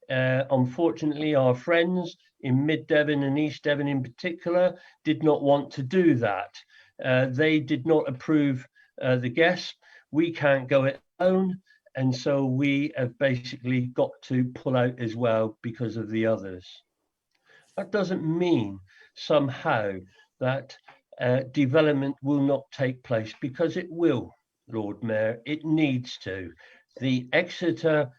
Unfortunately, our friends in Mid Devon and East Devon in particular did not want to do that. They did not approve the guests. We can't go it alone. And so we have basically got to pull out as well because of the others. That doesn't mean somehow that development will not take place, because it will, Lord Mayor. It needs to. The Exeter,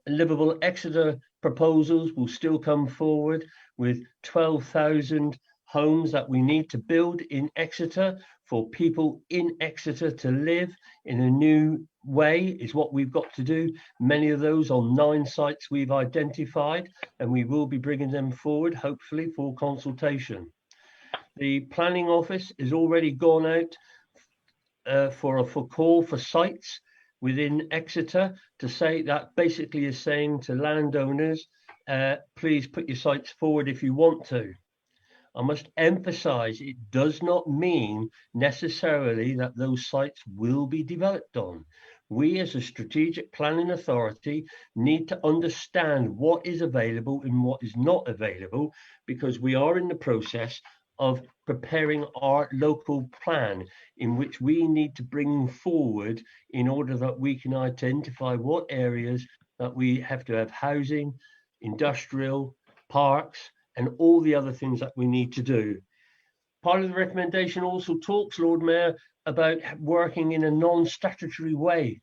livable Exeter proposals will still come forward with 12,000 homes that we need to build in Exeter for people in Exeter to live in a new way is what we've got to do. Many of those on 9 sites we've identified, and we will be bringing them forward, hopefully, for consultation. The planning office has already gone out for call for sites within Exeter to say that basically is saying to landowners, please put your sites forward if you want to. I must emphasize it does not mean necessarily that those sites will be developed on. We as a strategic planning authority need to understand what is available and what is not available, because we are in the process of preparing our local plan in which we need to bring forward in order that we can identify what areas that we have to have housing, industrial, parks, and all the other things that we need to do. Part of the recommendation also talks, Lord Mayor, about working in a non-statutory way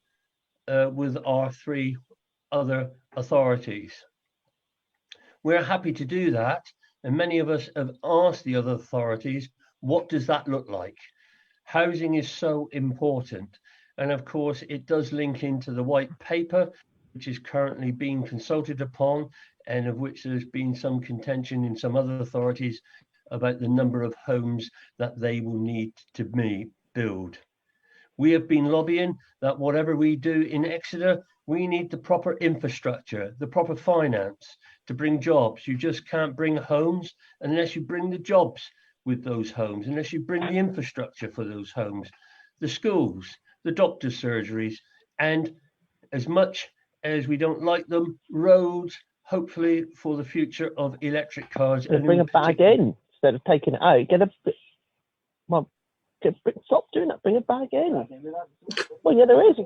with our 3 other authorities. We're happy to do that, and many of us have asked the other authorities, what does that look like? Housing is so important, and of course it does link into the white paper, which is currently being consulted upon, and of which there's been some contention in some other authorities about the number of homes that they will need to build. We have been lobbying that whatever we do in Exeter, we need the proper infrastructure, the proper finance to bring jobs. You just can't bring homes unless you bring the jobs with those homes, unless you bring the infrastructure for those homes, the schools, the doctor's surgeries, and as much as we don't like them, roads, hopefully for the future of electric cars. And bring a bag in instead of taking it out. Stop doing that. Bring a bag in. Well, yeah, there is.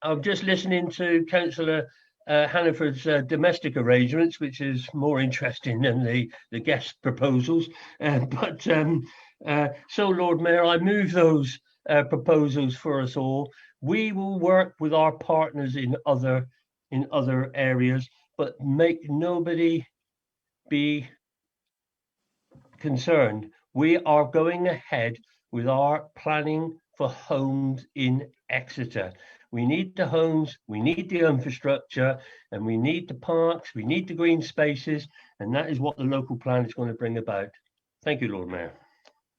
I'm just listening to Councillor Hannaford's domestic arrangements, which is more interesting than the guest proposals. So, Lord Mayor, I move those proposals for us all. We will work with our partners in other areas, but make nobody be concerned. We are going ahead with our planning for homes in Exeter. We need the homes, we need the infrastructure, and we need the parks, we need the green spaces, and that is what the local plan is going to bring about. Thank you, Lord Mayor.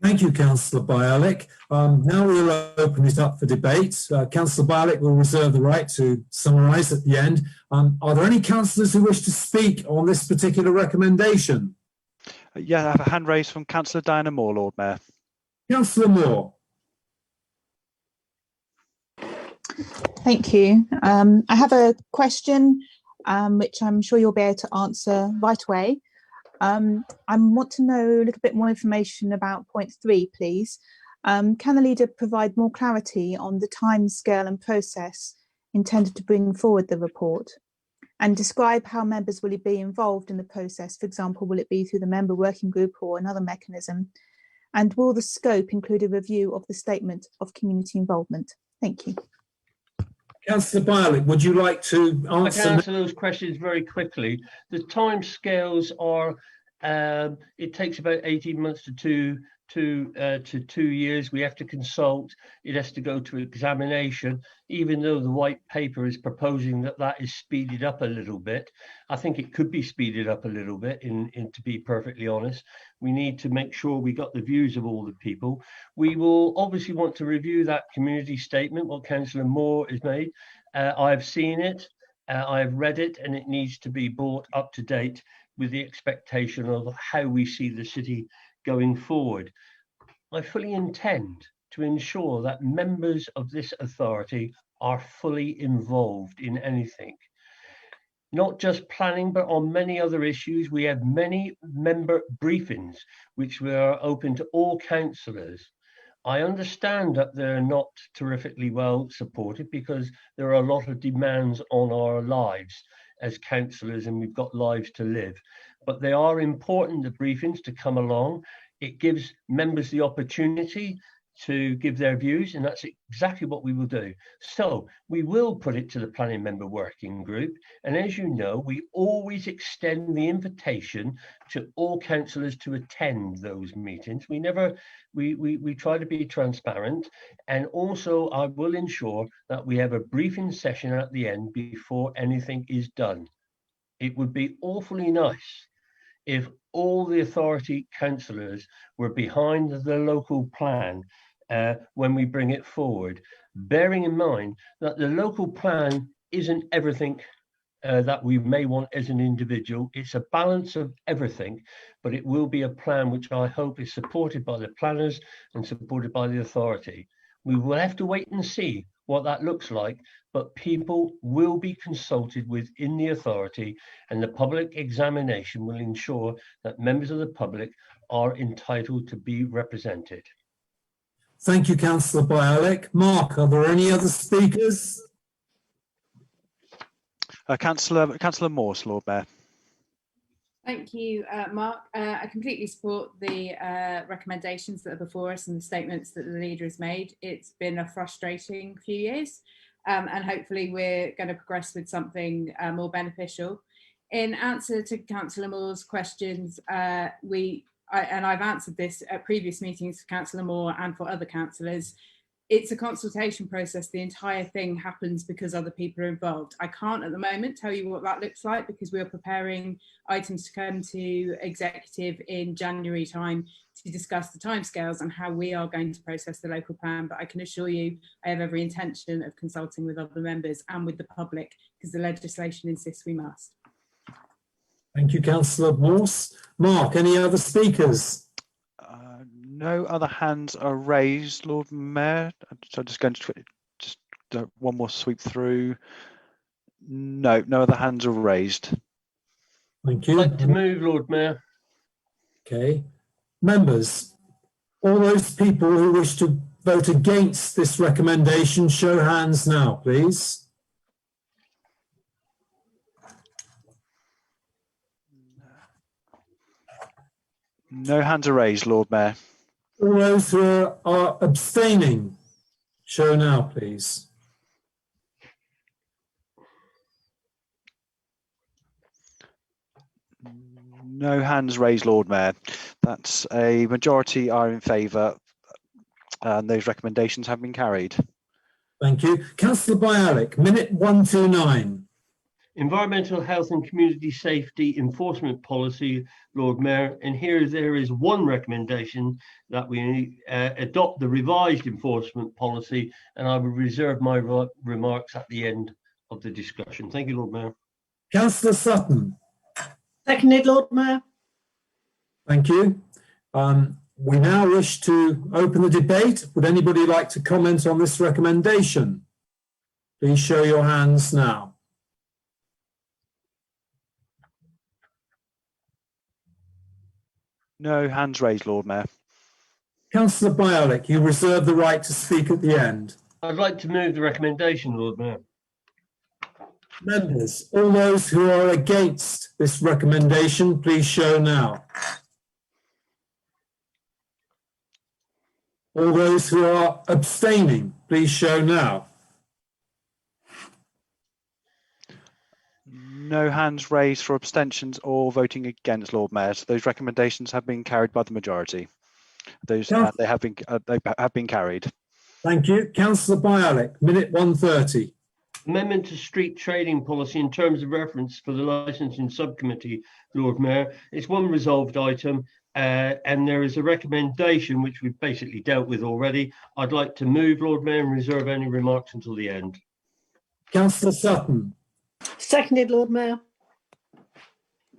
Thank you, Councillor Bialik. Now we'll open it up for debate. Councillor Bialik will reserve the right to summarise at the end. Are there any councillors who wish to speak on this particular recommendation? Yeah, I have a hand raised from Councillor Diana Moore, Lord Mayor. Councillor Moore. Thank you. I have a question which I'm sure you'll be able to answer right away. I want to know a little bit more information about point 3, please. Can the leader provide more clarity on the time scale and process intended to bring forward the report, and describe how members will be involved in the process? For example, will it be through the member working group or another mechanism? And will the scope include a review of the statement of community involvement? Thank you. Councillor Bialik, would you like to answer? I can answer those questions very quickly. The time scales are, it takes about 18 months to to 2 years. We have to consult. It has to go to examination, even though the white paper is proposing that that is speeded up a little bit. I think it could be speeded up a little bit, to be perfectly honest. We need to make sure we got the views of all the people. We will obviously want to review that community statement, what Councillor Moore has made. I've seen it, I've read it, and it needs to be brought up to date with the expectation of how we see the city going forward. I fully intend to ensure that members of this authority are fully involved in anything. Not just planning, but on many other issues. We have many member briefings, which we are open to all councillors. I understand that they're not terrifically well supported because there are a lot of demands on our lives as councillors, and we've got lives to live. But they are important, the briefings, to come along. It gives members the opportunity to give their views, and that's exactly what we will do. So we will put it to the planning member working group, and as you know, we always extend the invitation to all councillors to attend those meetings. We try to be transparent, and also I will ensure that we have a briefing session at the end before anything is done. It would be awfully nice if all the authority councillors were behind the local plan when we bring it forward, bearing in mind that the local plan isn't everything that we may want as an individual. It's a balance of everything, but it will be a plan which I hope is supported by the planners and supported by the authority. We will have to wait and see what that looks like, but people will be consulted within the authority, and the public examination will ensure that members of the public are entitled to be represented. Thank you, Councillor Bialik. Mark, are there any other speakers? Councillor Morse, Lord Mayor. Thank you, Mark. I completely support the recommendations that are before us and the statements that the leader has made. It's been a frustrating few years, and hopefully we're going to progress with something more beneficial. In answer to Councillor Moore's questions, and I've answered this at previous meetings for Councillor Moore and for other councillors, it's a consultation process. The entire thing happens because other people are involved. I can't at the moment tell you what that looks like because we're preparing items to come to executive in January time to discuss the timescales and how we are going to process the local plan. But I can assure you I have every intention of consulting with other members and with the public because the legislation insists we must. Thank you, Councillor Morse. Mark, any other speakers? No other hands are raised, Lord Mayor. So I'm just going to just one more sweep through. No other hands are raised. Thank you. I'd like to move, Lord Mayor. Okay. Members, all those people who wish to vote against this recommendation, show hands now, please. No hands are raised, Lord Mayor. All those who are abstaining, show now, please. No hands raised, Lord Mayor. That's a majority are in favour, and those recommendations have been carried. Thank you. Councillor Bialik, minute 129. Environmental health and community safety enforcement policy, Lord Mayor, and here there is one recommendation that we adopt the revised enforcement policy, and I will reserve my remarks at the end of the discussion. Thank you, Lord Mayor. Councillor Sutton. Seconded, Lord Mayor. Thank you. We now wish to open the debate. Would anybody like to comment on this recommendation? Please show your hands now. No hands raised, Lord Mayor. Councillor Bialik, you reserve the right to speak at the end. I'd like to move the recommendation, Lord Mayor. Members, all those who are against this recommendation, please show now. All those who are abstaining, please show now. No hands raised for abstentions or voting against, Lord Mayor. So those recommendations have been carried by the majority. Those they have been carried. Thank you. Councillor Bialik, minute 130. Amendment to street trading policy in terms of reference for the licensing subcommittee, Lord Mayor. It's one resolved item and there is a recommendation which we've basically dealt with already. I'd like to move, Lord Mayor, and reserve any remarks until the end. Councillor Sutton. Seconded, Lord Mayor.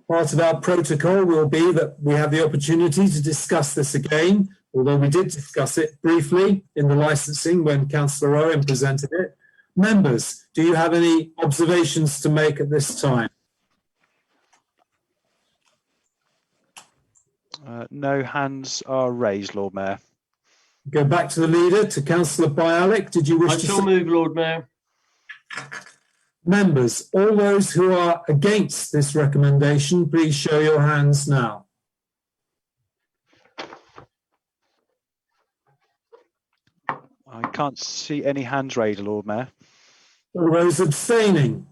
Part of our protocol will be that we have the opportunity to discuss this again, although we did discuss it briefly in the licensing when Councillor Owen presented it. Members, do you have any observations to make at this time? No hands are raised, Lord Mayor. Go back to the leader, to Councillor Bialik. Did you wish to... I shall move, Lord Mayor. Members, all those who are against this recommendation, please show your hands now. I can't see any hands raised, Lord Mayor. All those abstaining?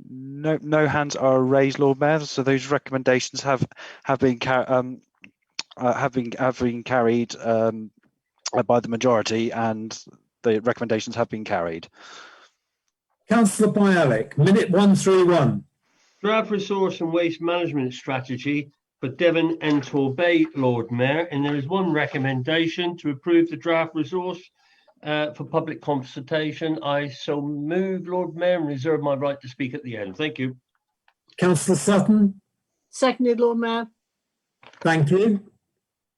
No hands are raised, Lord Mayor. So those recommendations have been carried by the majority, and the recommendations have been carried. Councillor Bialik, minute 131. Draft resource and waste management strategy for Devon and Torbay, Lord Mayor, and there is one recommendation to approve the draft resource for public consultation. I so move, Lord Mayor, and reserve my right to speak at the end. Thank you. Councillor Sutton. Seconded, Lord Mayor. Thank you.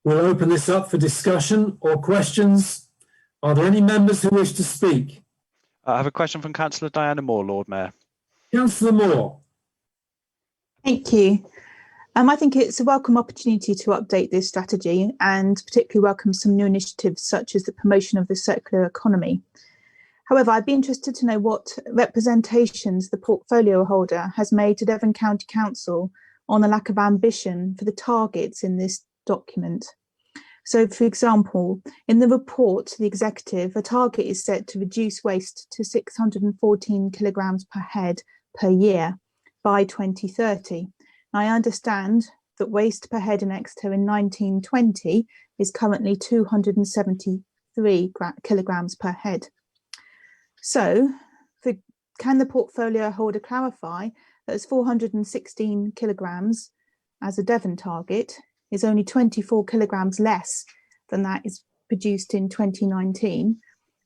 We'll open this up for discussion or questions. Are there any members who wish to speak? I have a question from Councillor Diana Moore, Lord Mayor. Councillor Moore. Thank you. I think it's a welcome opportunity to update this strategy and particularly welcome some new initiatives such as the promotion of the circular economy. However, I'd be interested to know what representations the portfolio holder has made to Devon County Council on the lack of ambition for the targets in this document. So, for example, in the report to the executive, a target is set to reduce waste to 614 kilograms per head per year by 2030. I understand that waste per head in Exeter in 1920 is currently 273 kilograms per head. So, can the portfolio holder clarify that as 416 kilograms as a Devon target is only 24 kilograms less than that is produced in 2019?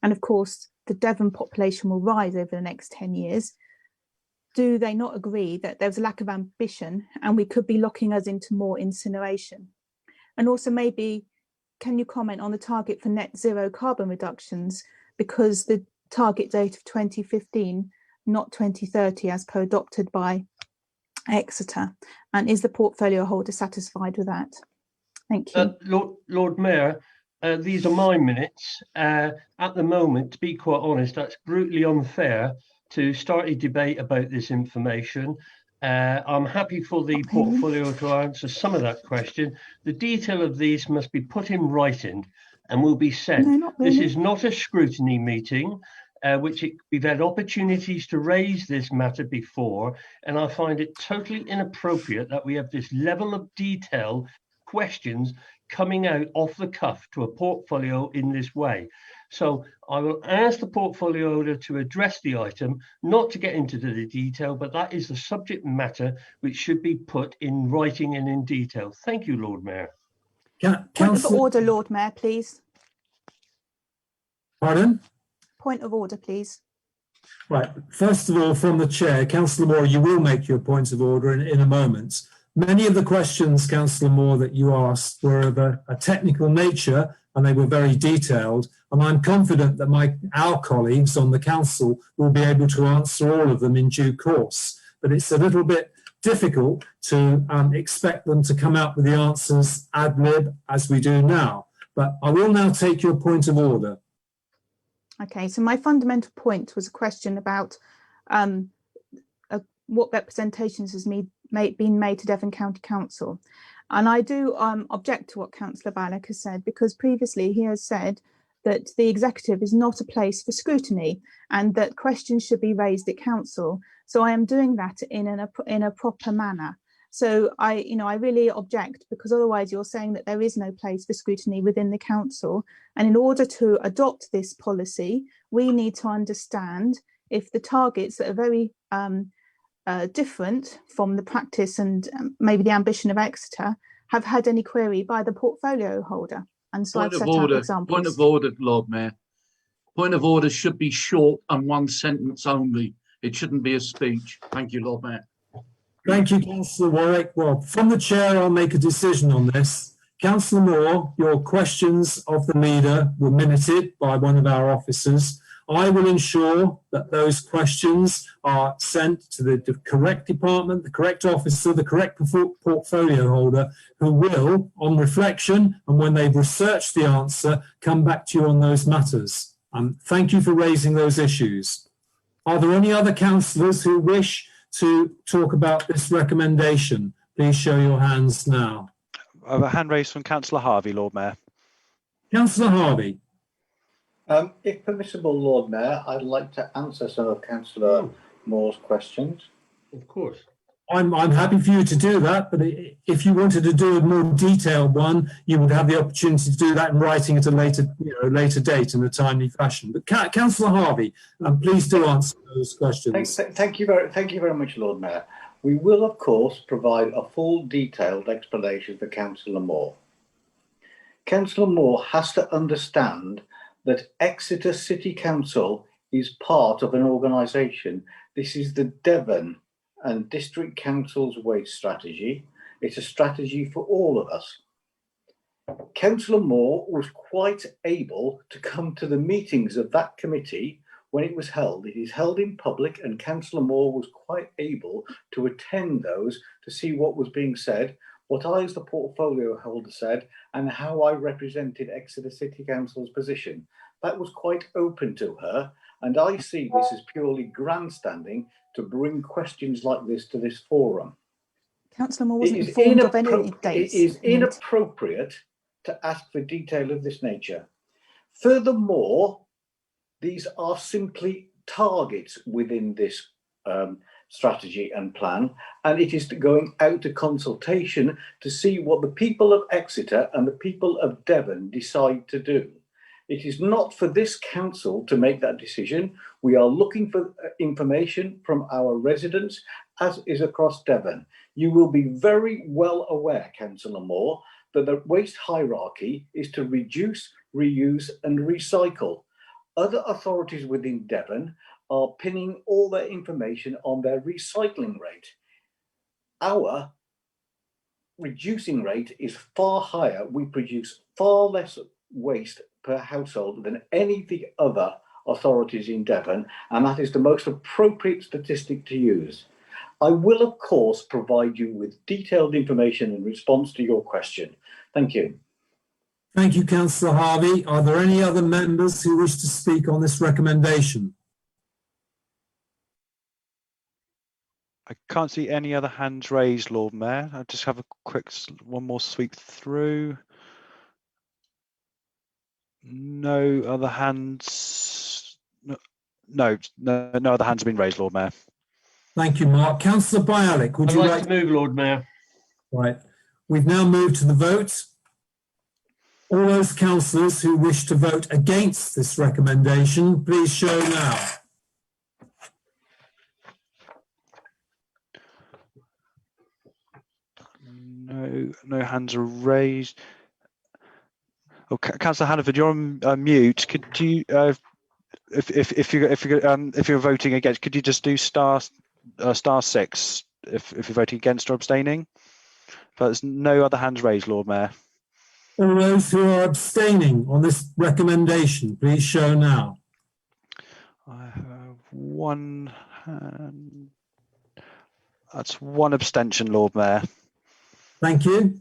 And of course, the Devon population will rise over the next 10 years. Do they not agree that there's a lack of ambition and we could be locking us into more incineration? And also maybe, can you comment on the target for net zero carbon reductions, because the target date of 2015, not 2030 as per adopted by Exeter? And is the portfolio holder satisfied with that? Thank you. Lord Mayor, these are my minutes. At the moment, to be quite honest, that's brutally unfair to start a debate about this information. I'm happy for the portfolio to answer some of that question. The detail of these must be put in writing and will be sent. No, not really. This is not a scrutiny meeting, we've had opportunities to raise this matter before, and I find it totally inappropriate that we have this level of detail questions coming out off the cuff to a portfolio in this way. So I will ask the portfolio holder to address the item, not to get into the detail, but that is the subject matter which should be put in writing and in detail. Thank you, Lord Mayor. Point of order, Lord Mayor, please. Pardon? Point of order, please. Right. First of all, from the chair, Councillor Moore, you will make your point of order in a moment. Many of the questions, Councillor Moore, that you asked were of a technical nature, and they were very detailed. And I'm confident that our colleagues on the council will be able to answer all of them in due course. But it's a little bit difficult to expect them to come out with the answers ad lib as we do now. But I will now take your point of order. Okay, so my fundamental point was a question about what representations has been made to Devon County Council. And I do object to what Councillor Bialik has said, because previously he has said that the executive is not a place for scrutiny and that questions should be raised at council. So I am doing that in a proper manner. So I really object, because otherwise you're saying that there is no place for scrutiny within the council. And in order to adopt this policy, we need to understand if the targets that are very different from the practice and maybe the ambition of Exeter have had any query by the portfolio holder. And so I've set out examples. Point of order, Lord Mayor. Point of order should be short and one sentence only. It shouldn't be a speech. Thank you, Lord Mayor. Thank you, Councillor Warwick. Well, from the chair, I'll make a decision on this. Councillor Moore, your questions of the leader were minuted by one of our officers. I will ensure that those questions are sent to the correct department, the correct officer, the correct portfolio holder, who will, on reflection and when they've researched the answer, come back to you on those matters. Thank you for raising those issues. Are there any other councillors who wish to talk about this recommendation? Please show your hands now. I have a hand raised from Councillor Harvey, Lord Mayor. Councillor Harvey. If permissible, Lord Mayor, I'd like to answer some of Councillor Moore's questions. Of course. I'm happy for you to do that, but if you wanted to do a more detailed one, you would have the opportunity to do that in writing at a later date in a timely fashion. But Councillor Harvey, please do answer those questions. Thank you very much, Lord Mayor. We will, of course, provide a full detailed explanation for Councillor Moore. Councillor Moore has to understand that Exeter City Council is part of an organisation. This is the Devon and District Council's waste strategy. It's a strategy for all of us. Councillor Moore was quite able to come to the meetings of that committee when it was held. It is held in public, and Councillor Moore was quite able to attend those to see what was being said, what I as the portfolio holder said, and how I represented Exeter City Council's position. That was quite open to her, and I see this as purely grandstanding to bring questions like this to this forum. Councillor Moore wasn't informed of any dates. It is inappropriate to ask for detail of this nature. Furthermore, these are simply targets within this strategy and plan, and it is going out to consultation to see what the people of Exeter and the people of Devon decide to do. It is not for this council to make that decision. We are looking for information from our residents, as is across Devon. You will be very well aware, Councillor Moore, that the waste hierarchy is to reduce, reuse and recycle. Other authorities within Devon are pinning all their information on their recycling rate. Our reducing rate is far higher. We produce far less waste per household than any of the other authorities in Devon, and that is the most appropriate statistic to use. I will, of course, provide you with detailed information in response to your question. Thank you. Thank you, Councillor Harvey. Are there any other members who wish to speak on this recommendation? I can't see any other hands raised, Lord Mayor. I'll just have a quick one more sweep through. No other hands. No other hands have been raised, Lord Mayor. Thank you, Mark. Councillor Bialik, would you like to move, Lord Mayor? Right. We've now moved to the vote. All those councillors who wish to vote against this recommendation, please show now. No hands are raised. Oh, Councillor Hannaford, you're on mute. Could you, if you're voting against, could you just do star 6 if you're voting against or abstaining? But there's no other hands raised, Lord Mayor. All those who are abstaining on this recommendation, please show now. I have one hand. That's one abstention, Lord Mayor. Thank you.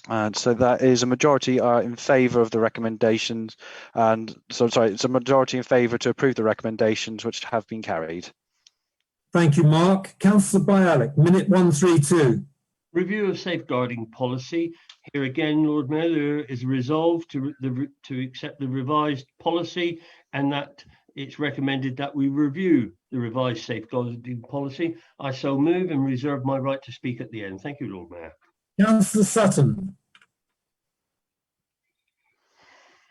And so that is a majority are in favour of the recommendations, and so sorry, it's a majority in favour to approve the recommendations which have been carried. Thank you, Mark. Councillor Bialik, minute 132. Review of safeguarding policy. Here again, Lord Mayor, there is a resolve to accept the revised policy, and that it's recommended that we review the revised safeguarding policy. I so move and reserve my right to speak at the end. Thank you, Lord Mayor. Councillor Sutton.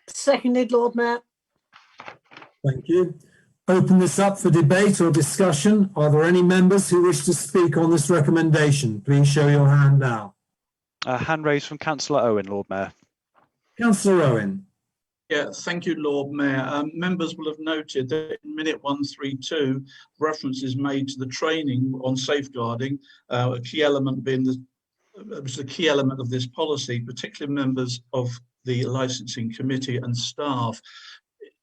Seconded, Lord Mayor. Thank you. Open this up for debate or discussion. Are there any members who wish to speak on this recommendation? Please show your hand now. Hand raised from Councillor Owen, Lord Mayor. Councillor Owen. Yeah, thank you, Lord Mayor. Members will have noted that in minute 132, reference is made to the training on safeguarding, a key element being the key element of this policy, particularly members of the licensing committee and staff.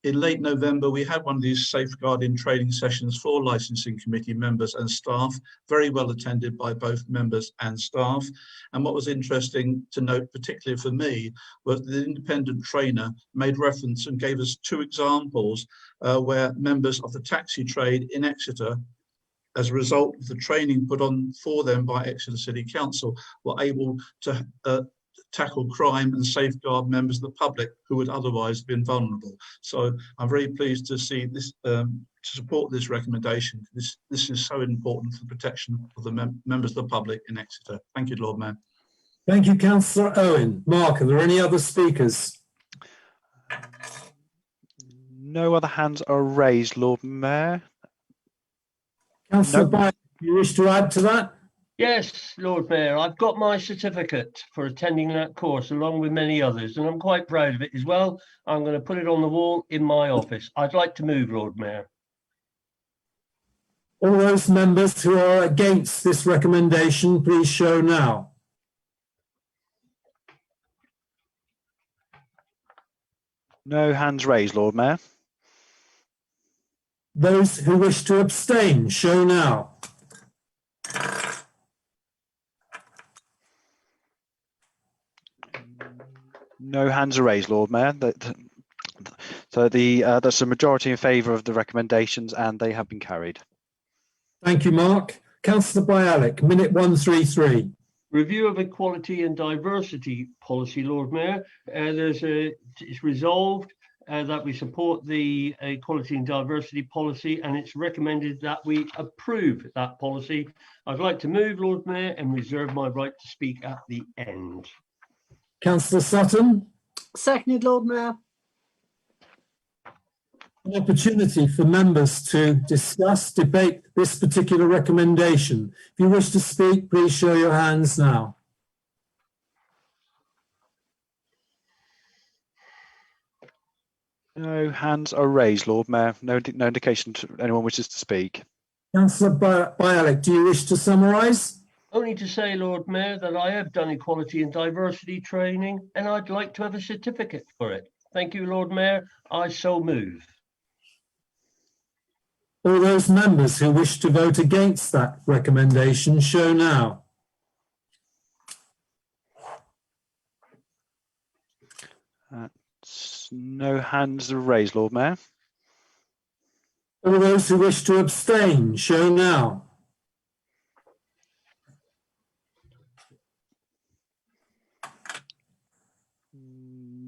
In late November, we had one of these safeguarding training sessions for licensing committee members and staff, very well attended by both members and staff. And what was interesting to note, particularly for me, was the independent trainer made reference and gave us 2 examples where members of the taxi trade in Exeter, as a result of the training put on for them by Exeter City Council, were able to tackle crime and safeguard members of the public who would otherwise have been vulnerable. So I'm very pleased to see this, to support this recommendation. This is so important for the protection of the members of the public in Exeter. Thank you, Lord Mayor. Thank you, Councillor Owen. Mark, are there any other speakers? No other hands are raised, Lord Mayor. Councillor No. Byers, do you wish to add to that? Yes, Lord Mayor, I've got my certificate for attending that course along with many others, and I'm quite proud of it as well. I'm going to put it on the wall in my office. I'd like to move, Lord Mayor. All those members who are against this recommendation, please show now. No hands raised, Lord Mayor. Those who wish to abstain, show now. No hands are raised, Lord Mayor. So that's a majority in favour of the recommendations, and they have been carried. Thank you, Mark. Councillor Bialik, minute 133. Review of equality and diversity policy, Lord Mayor. It's resolved that we support the equality and diversity policy, and it's recommended that we approve that policy. I'd like to move, Lord Mayor, and reserve my right to speak at the end. Councillor Sutton. Seconded, Lord Mayor. An opportunity for members to discuss, debate this particular recommendation. If you wish to speak, please show your hands now. No hands are raised, Lord Mayor. No indication to anyone wishes to speak. Councillor Bialik, do you wish to summarise? Only to say, Lord Mayor, that I have done equality and diversity training, and I'd like to have a certificate for it. Thank you, Lord Mayor. I so move. All those members who wish to vote against that recommendation, show now. No hands are raised, Lord Mayor. All those who wish to abstain, show now.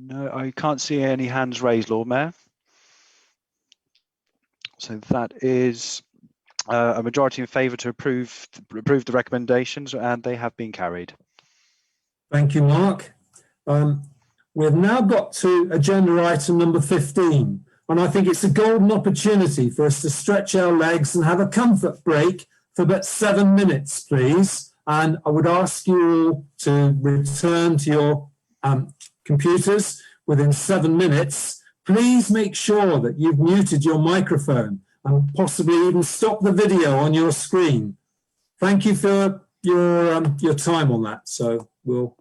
No, I can't see any hands raised, Lord Mayor. So that is a majority in favour to approve the recommendations, and they have been carried. Thank you, Mark. We've now got to agenda item number 15, and I think it's a golden opportunity for us to stretch our legs and have a comfort break for about 7 minutes, please. And I would ask you all to return to your computers within 7 minutes. Please make sure that you've muted your microphone and possibly even stop the video on your screen. Thank you for your time on that. So we'll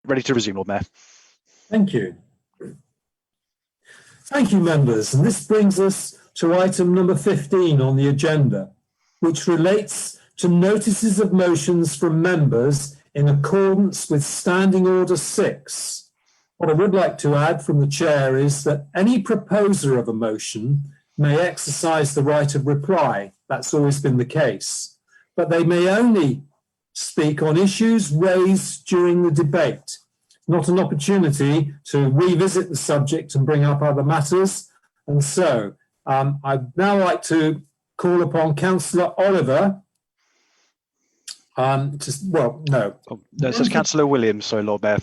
ready to resume, Lord Mayor. Thank you. Thank you, members. And this brings us to item number 15 on the agenda, which relates to notices of motions from members in accordance with Standing Order 6. What I would like to add from the chair is that any proposer of a motion may exercise the right of reply. That's always been the case. But they may only speak on issues raised during the debate, not an opportunity to revisit the subject and bring up other matters. And so I'd now like to call upon Councillor Oliver. This is Councillor Williams, sorry, Lord Mayor.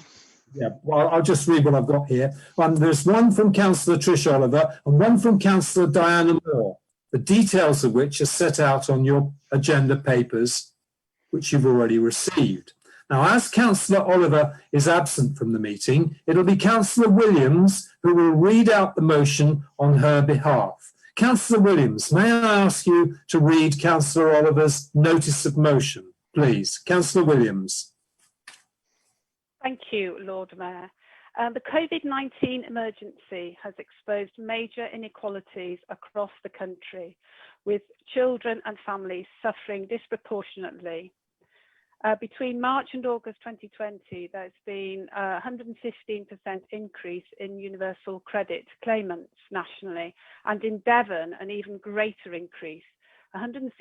Yeah, well, I'll just read what I've got here. There's one from Councillor Trish Oliver and one from Councillor Diana Moore, the details of which are set out on your agenda papers, which you've already received. Now, as Councillor Oliver is absent from the meeting, it'll be Councillor Williams who will read out the motion on her behalf. Councillor Williams, may I ask you to read Councillor Oliver's notice of motion, please? Councillor Williams. Thank you, Lord Mayor. The COVID-19 emergency has exposed major inequalities across the country, with children and families suffering disproportionately. Between March and August 2020, there's been a 115% increase in universal credit claimants nationally, and in Devon, an even greater increase, 165%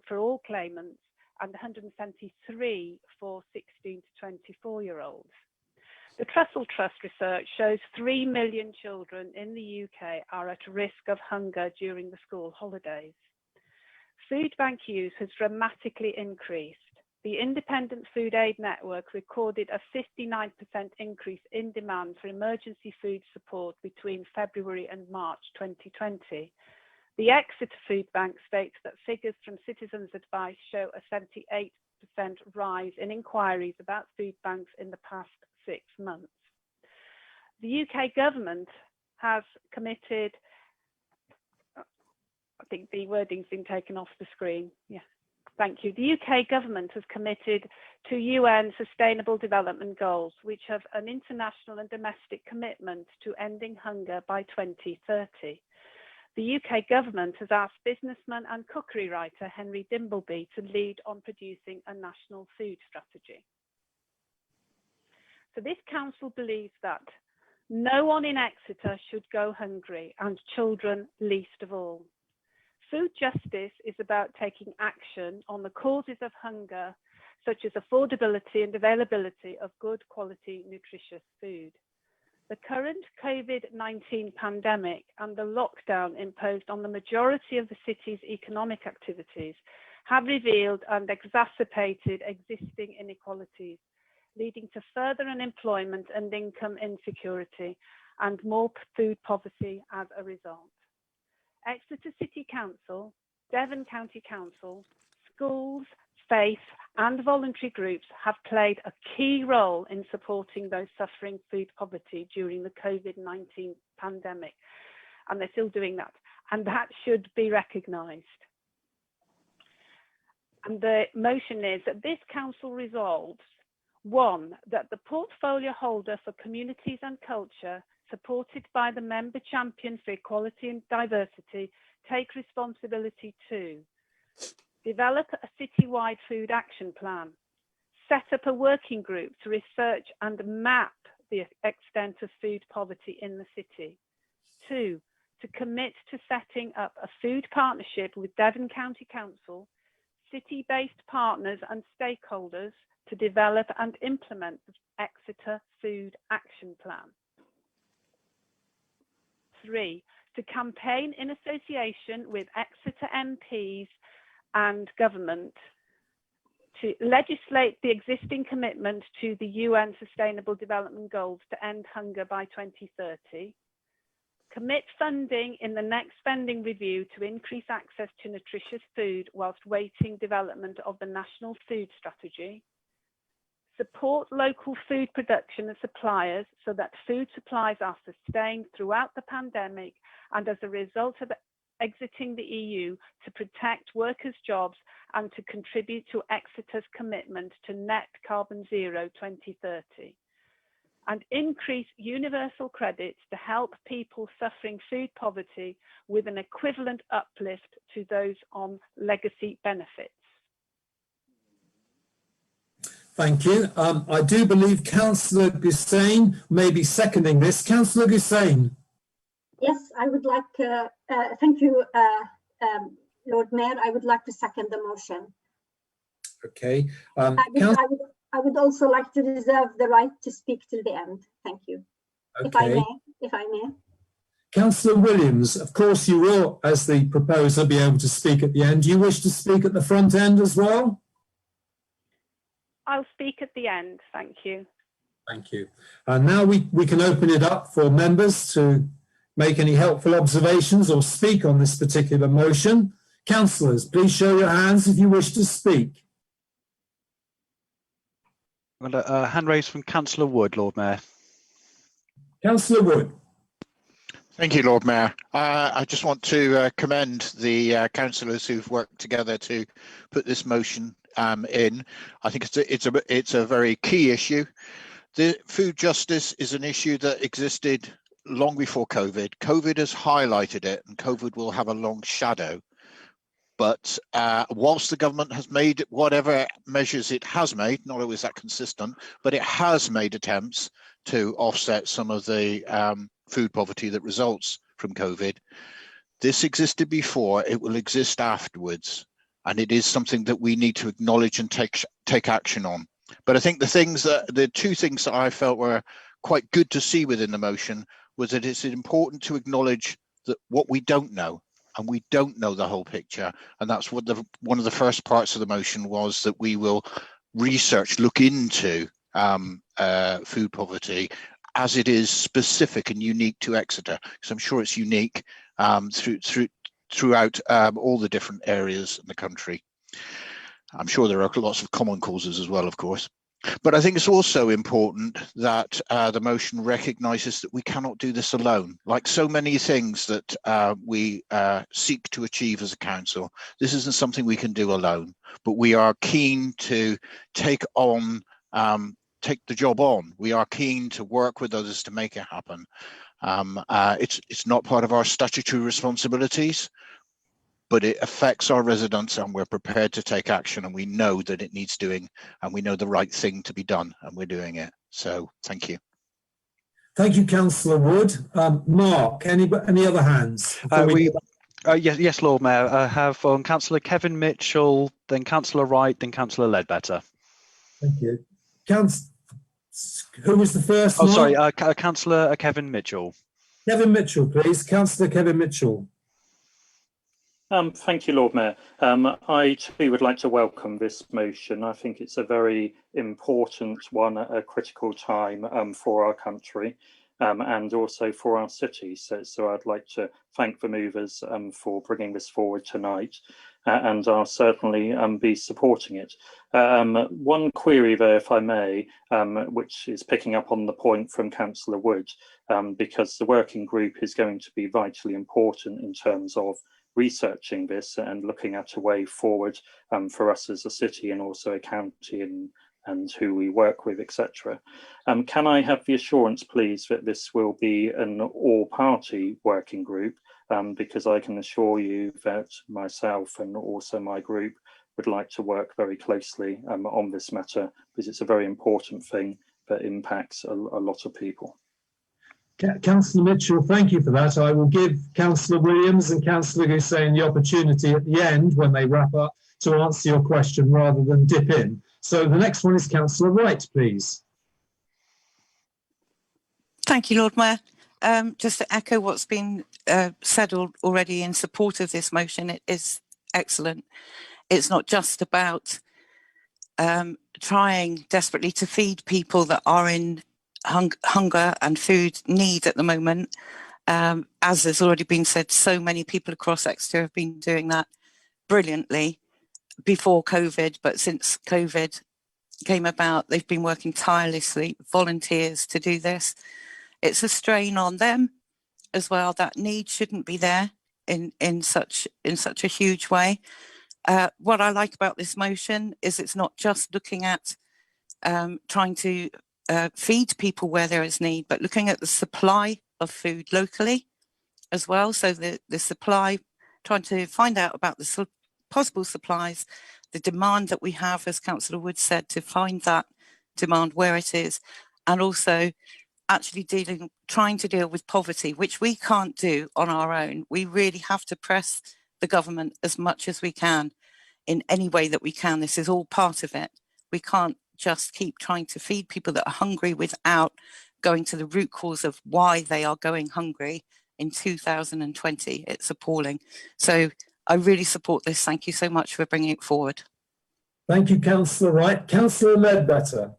for all claimants and 173 for 16 to 24-year-olds. The Trussell Trust research shows 3 million children in the UK are at risk of hunger during the school holidays. Food bank use has dramatically increased. The Independent Food Aid Network recorded a 59% increase in demand for emergency food support between February and March 2020. The Exeter Food Bank states that figures from Citizens Advice show a 78% rise in inquiries about food banks in the past 6 months. The UK government has committed, I think the wording's been taken off the screen. Yeah, thank you. The UK government has committed to UN Sustainable Development Goals, which have an international and domestic commitment to ending hunger by 2030. The UK government has asked businessman and cookery writer Henry Dimbleby to lead on producing a national food strategy. So this council believes that no one in Exeter should go hungry, and children least of all. Food justice is about taking action on the causes of hunger, such as affordability and availability of good quality, nutritious food. The current COVID-19 pandemic and the lockdown imposed on the majority of the city's economic activities have revealed and exacerbated existing inequalities, leading to further unemployment and income insecurity and more food poverty as a result. Exeter City Council, Devon County Council, schools, faith and voluntary groups have played a key role in supporting those suffering food poverty during the COVID-19 pandemic, and they're still doing that, and that should be recognised. And the motion is that this council resolves, 1, that the portfolio holder for communities and culture, supported by the member champion for equality and diversity, take responsibility to develop a citywide food action plan, set up a working group to research and map the extent of food poverty in the city. 2, to commit to setting up a food partnership with Devon County Council, city-based partners and stakeholders to develop and implement the Exeter Food Action Plan. 3, to campaign in association with Exeter MPs and government to legislate the existing commitment to the UN Sustainable Development Goals to end hunger by 2030, commit funding in the next spending review to increase access to nutritious food whilst waiting development of the National Food Strategy, support local food production and suppliers so that food supplies are sustained throughout the pandemic and as a result of exiting the EU to protect workers' jobs and to contribute to Exeter's commitment to net carbon zero 2030. And increase universal credits to help people suffering food poverty with an equivalent uplift to those on legacy benefits. Thank you. I do believe Councillor Gussain may be seconding this. Councillor Gussain. Yes, I would like to, thank you, Lord Mayor. I would like to second the motion. Okay. I would also like to reserve the right to speak till the end. Thank you. Okay. If I may. Councillor Williams, of course you will, as the proposer, be able to speak at the end. Do you wish to speak at the front end as well? I'll speak at the end, thank you. Thank you. And now we can open it up for members to make any helpful observations or speak on this particular motion. Councillors, please show your hands if you wish to speak. A hand raised from Councillor Wood, Lord Mayor. Councillor Wood. Thank you, Lord Mayor. I just want to commend the councillors who've worked together to put this motion in. I think it's a very key issue. The food justice is an issue that existed long before COVID. COVID has highlighted it, and COVID will have a long shadow. But whilst the government has made whatever measures it has made, not always that consistent, but it has made attempts to offset some of the food poverty that results from COVID. This existed before, it will exist afterwards. And it is something that we need to acknowledge and take action on. But I think the two things that I felt were quite good to see within the motion was that it's important to acknowledge that what we don't know, and we don't know the whole picture. And that's what one of the first parts of the motion was, that we will look into food poverty as it is specific and unique to Exeter, because I'm sure it's unique throughout all the different areas in the country. I'm sure there are lots of common causes as well, of course. But I think it's also important that the motion recognises that we cannot do this alone. Like so many things that we seek to achieve as a council, this isn't something we can do alone, but we are keen to take the job on. We are keen to work with others to make it happen. It's not part of our statutory responsibilities, but it affects our residents, and we're prepared to take action, and we know that it needs doing, and we know the right thing to be done, and we're doing it. So thank you. Thank you, Councillor Wood. Mark, any other hands? Yes, Lord Mayor. I have on Councillor Kevin Mitchell, then Councillor Wright, then Councillor Ledbetter. Thank you. Who was the first? Oh, Mark? sorry, Councillor Kevin Mitchell. Kevin Mitchell, please. Councillor Kevin Mitchell. Thank you, Lord Mayor. I too would like to welcome this motion. I think it's a very important one at a critical time for our country and also for our city. So I'd like to thank the movers for bringing this forward tonight, and I'll certainly be supporting it. One query there, if I may, which is picking up on the point from Councillor Wood, because the working group is going to be vitally important in terms of researching this and looking at a way forward for us as a city and also a county and who we work with, etc. Can I have the assurance, please, that this will be an all-party working group? Because I can assure you that myself and also my group would like to work very closely on this matter, because it's a very important thing that impacts a lot of people. Councillor Mitchell, thank you for that. I will give Councillor Williams and Councillor Gussain the opportunity at the end, when they wrap up, to answer your question rather than dip in. So the next one is Councillor Wright, please. Thank you, Lord Mayor. Just to echo what's been said already in support of this motion, it is excellent. It's not just about trying desperately to feed people that are in hunger and food need at the moment. As has already been said, so many people across Exeter have been doing that brilliantly before COVID, but since COVID came about, they've been working tirelessly, volunteers to do this. It's a strain on them as well. That need shouldn't be there. in such a huge way. What I like about this motion is it's not just looking at trying to feed people where there is need, but looking at the supply of food locally as well. So the supply, trying to find out about the possible supplies, the demand that we have, as Councillor Wood said, to find that demand where it is, and also actually trying to deal with poverty, which we can't do on our own. We really have to press the government as much as we can in any way that we can. This is all part of it. We can't just keep trying to feed people that are hungry without going to the root cause of why they are going hungry in 2020. It's appalling. So I really support this. Thank you so much for bringing it forward. Thank you, Councillor Wright. Councillor Ledbetter.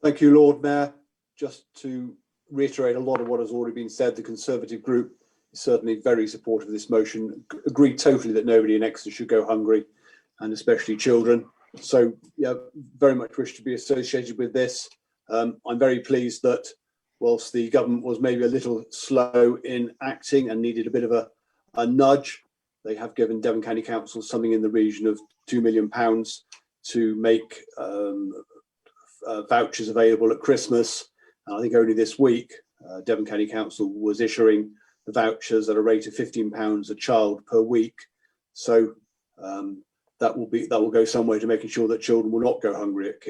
Thank you, Lord Mayor. Just to reiterate a lot of what has already been said, the Conservative group is certainly very supportive of this motion. Agree totally that nobody in Exeter should go hungry, and especially children. So, yeah, very much wish to be associated with this. I'm very pleased that whilst the government was maybe a little slow in acting and needed a bit of a nudge, they have given Devon County Council something in the region of £2 million to make vouchers available at Christmas. I think only this week, Devon County Council was issuing the vouchers at a rate of £15 a child per week. So that will go some way to making sure that children will not go hungry at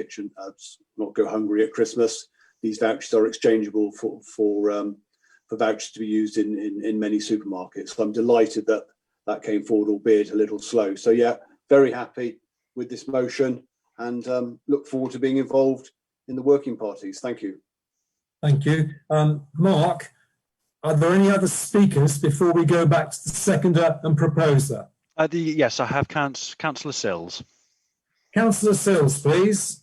Christmas. These vouchers are exchangeable for vouchers to be used in many supermarkets. So I'm delighted that came forward, albeit a little slow. So yeah, very happy with this motion and look forward to being involved in the working parties. Thank you. Thank you. Mark, are there any other speakers before we go back to the seconder and proposer? Yes, I have Councillor Sills. Councillor Sills, please.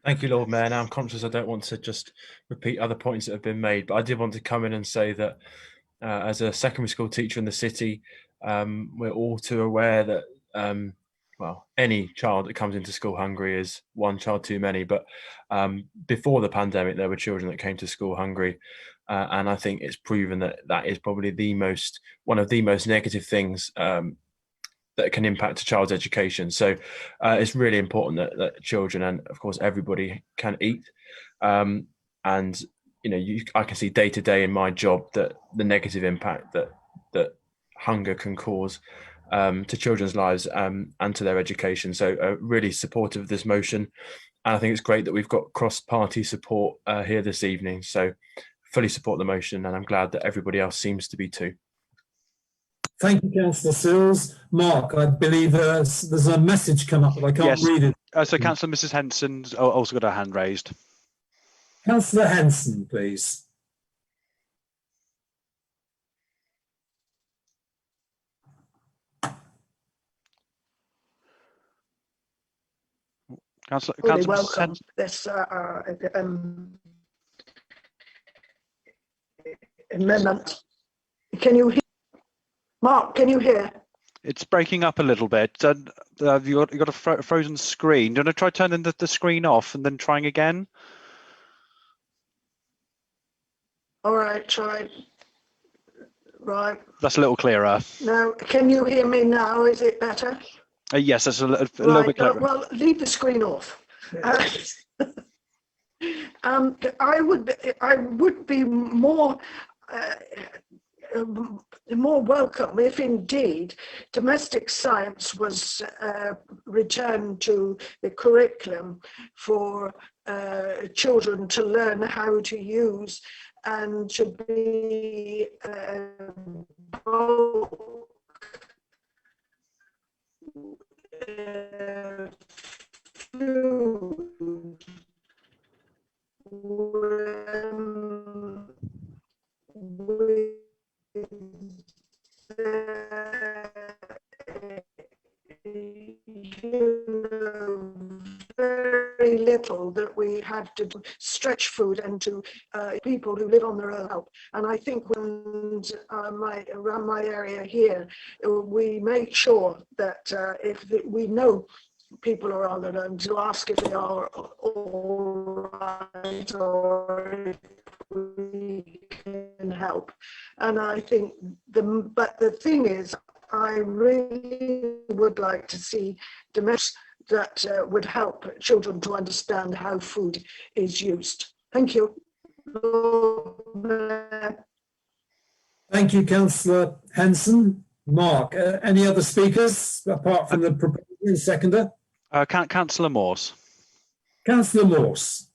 Thank you, Lord Mayor. Now, I'm conscious I don't want to just repeat other points that have been made, but I did want to come in and say that as a secondary school teacher in the city, we're all too aware that well, any child that comes into school hungry is one child too many. But before the pandemic, there were children that came to school hungry. And I think it's proven that that is probably one of the most negative things that can impact a child's education. So it's really important that children and, of course, everybody can eat. And, you know, I can see day to day in my job that the negative impact that hunger can cause to children's lives and to their education. So really supportive of this motion. And I think it's great that we've got cross-party support here this evening. So fully support the motion, and I'm glad that everybody else seems to be too. Thank you, Councillor Sills. Mark, I believe there's a message come up, but I can't read it. So Councillor Mrs Henson's also got her hand raised. Councillor Henson, please. Councillor welcome this amendment. Can you hear? Mark, can you hear? It's breaking up a little bit. You've got a frozen screen. Do you want to try turning the screen off and then trying again? All right, try. Right. That's a little clearer. Now, can you hear me now? Is it better? Yes, that's a little bit clearer. Well, leave the screen off. I would be more welcome if indeed domestic science was returned to the curriculum for children to learn how to use and to be very little that we had to stretch food into people who live on their own help. And I think when around my area here, we make sure that if we know people are on their own, to ask if they are all right, or if we can help. And I think but the thing is, I really would like to see demands that would help children to understand how food is used. Thank you. Thank you, Councillor Henson. Mark, any other speakers apart from the proposer and seconder? Councillor Morse. Councillor Morse.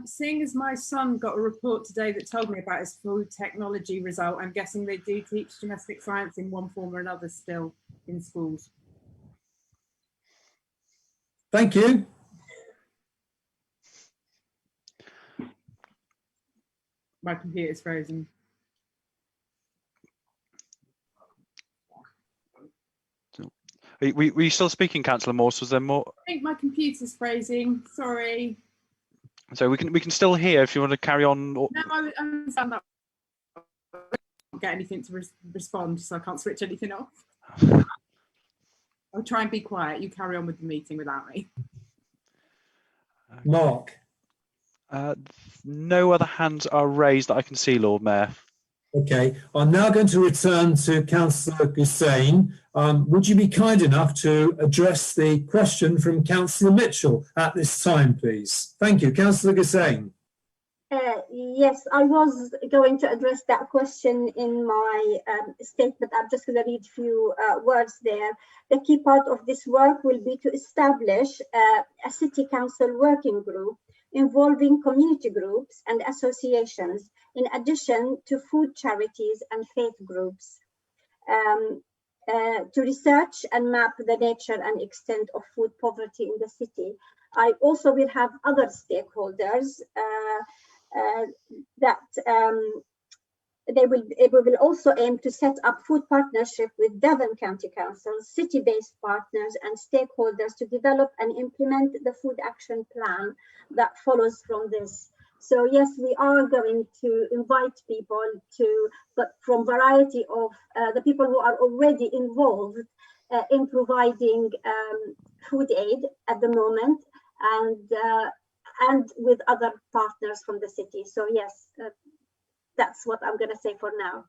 Seeing as my son got a report today that told me about his food technology result, I'm guessing they do teach domestic science in one form or another still in schools. Thank you. My computer's frozen. Were you still speaking, Councillor Morse? Was there more? I think my computer's freezing. Sorry. So we can still hear if you want to carry on. No, I understand that. I don't get anything to respond, so I can't switch anything off. I'll try and be quiet. You carry on with the meeting without me. Mark. No other hands are raised that I can see, Lord Mayor. Okay, I'm now going to return to Councillor Hussain. Would you be kind enough to address the question from Councillor Mitchell at this time, please? Thank you. Councillor Hussain. Yes, I was going to address that question in my statement. I'm just going to read a few words there. The key part of this work will be to establish a City Council working group involving community groups and associations, in addition to food charities and faith groups, to research and map the nature and extent of food poverty in the city. I also will have other stakeholders we will also aim to set up food partnership with Devon County Council, city-based partners and stakeholders to develop and implement the food action plan that follows from this. So yes, we are going to invite people but from variety of the people who are already involved in providing food aid at the moment, and with other partners from the city. So yes, that's what I'm going to say for now.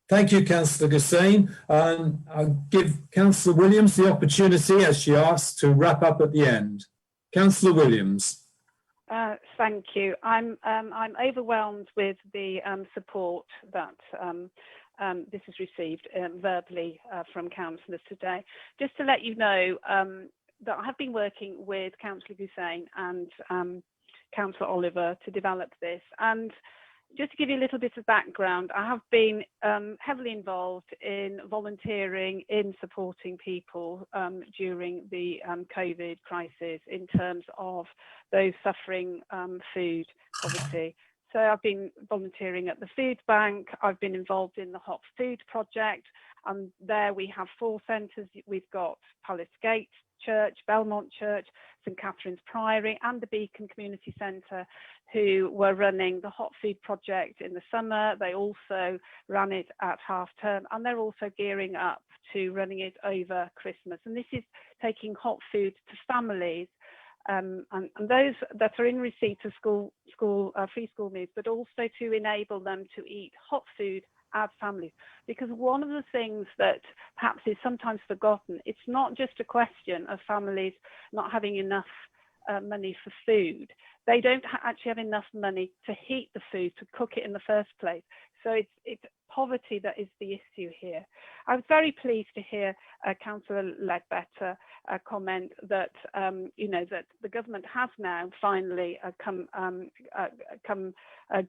Thank you, Councillor Hussain. I'll give Councillor Williams the opportunity, as she asked, to wrap up at the end. Councillor Williams. Thank you. I'm overwhelmed with the support that this has received verbally from councillors today. Just to let you know that I have been working with Councillor Hussain and Councillor Oliver to develop this. And just to give you a little bit of background, I have been heavily involved in volunteering in supporting people during the COVID crisis in terms of those suffering food poverty. So I've been volunteering at the food bank, I've been involved in the Hot Food Project, and there we have 4 centres. We've got Palace Gate Church, Belmont Church, St Catherine's Priory and the Beacon Community Centre, who were running the Hot Food Project in the summer. They also ran it at half term, and they're also gearing up to running it over Christmas. And this is taking hot food to families and those that are in receipt of free school meals, but also to enable them to eat hot food as families. Because one of the things that perhaps is sometimes forgotten, it's not just a question of families not having enough money for food. They don't actually have enough money to heat the food, to cook it in the first place. So it's poverty that is the issue here. I was very pleased to hear Councillor Ledbetter comment that that the government has now finally come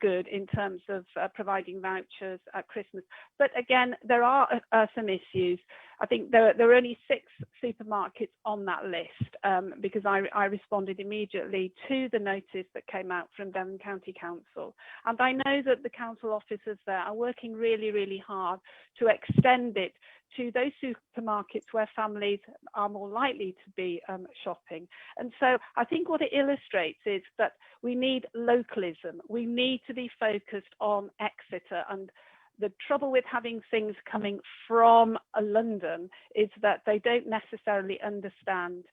good in terms of providing vouchers at Christmas. But again, there are some issues. I think there are only 6 supermarkets on that list because I responded immediately to the notice that came out from Devon County Council. And I know that the council officers there are working really, really hard to extend it to those supermarkets where families are more likely to be shopping. And so I think what it illustrates is that we need localism. We need to be focused on Exeter. And the trouble with having things coming from London is that they don't necessarily understand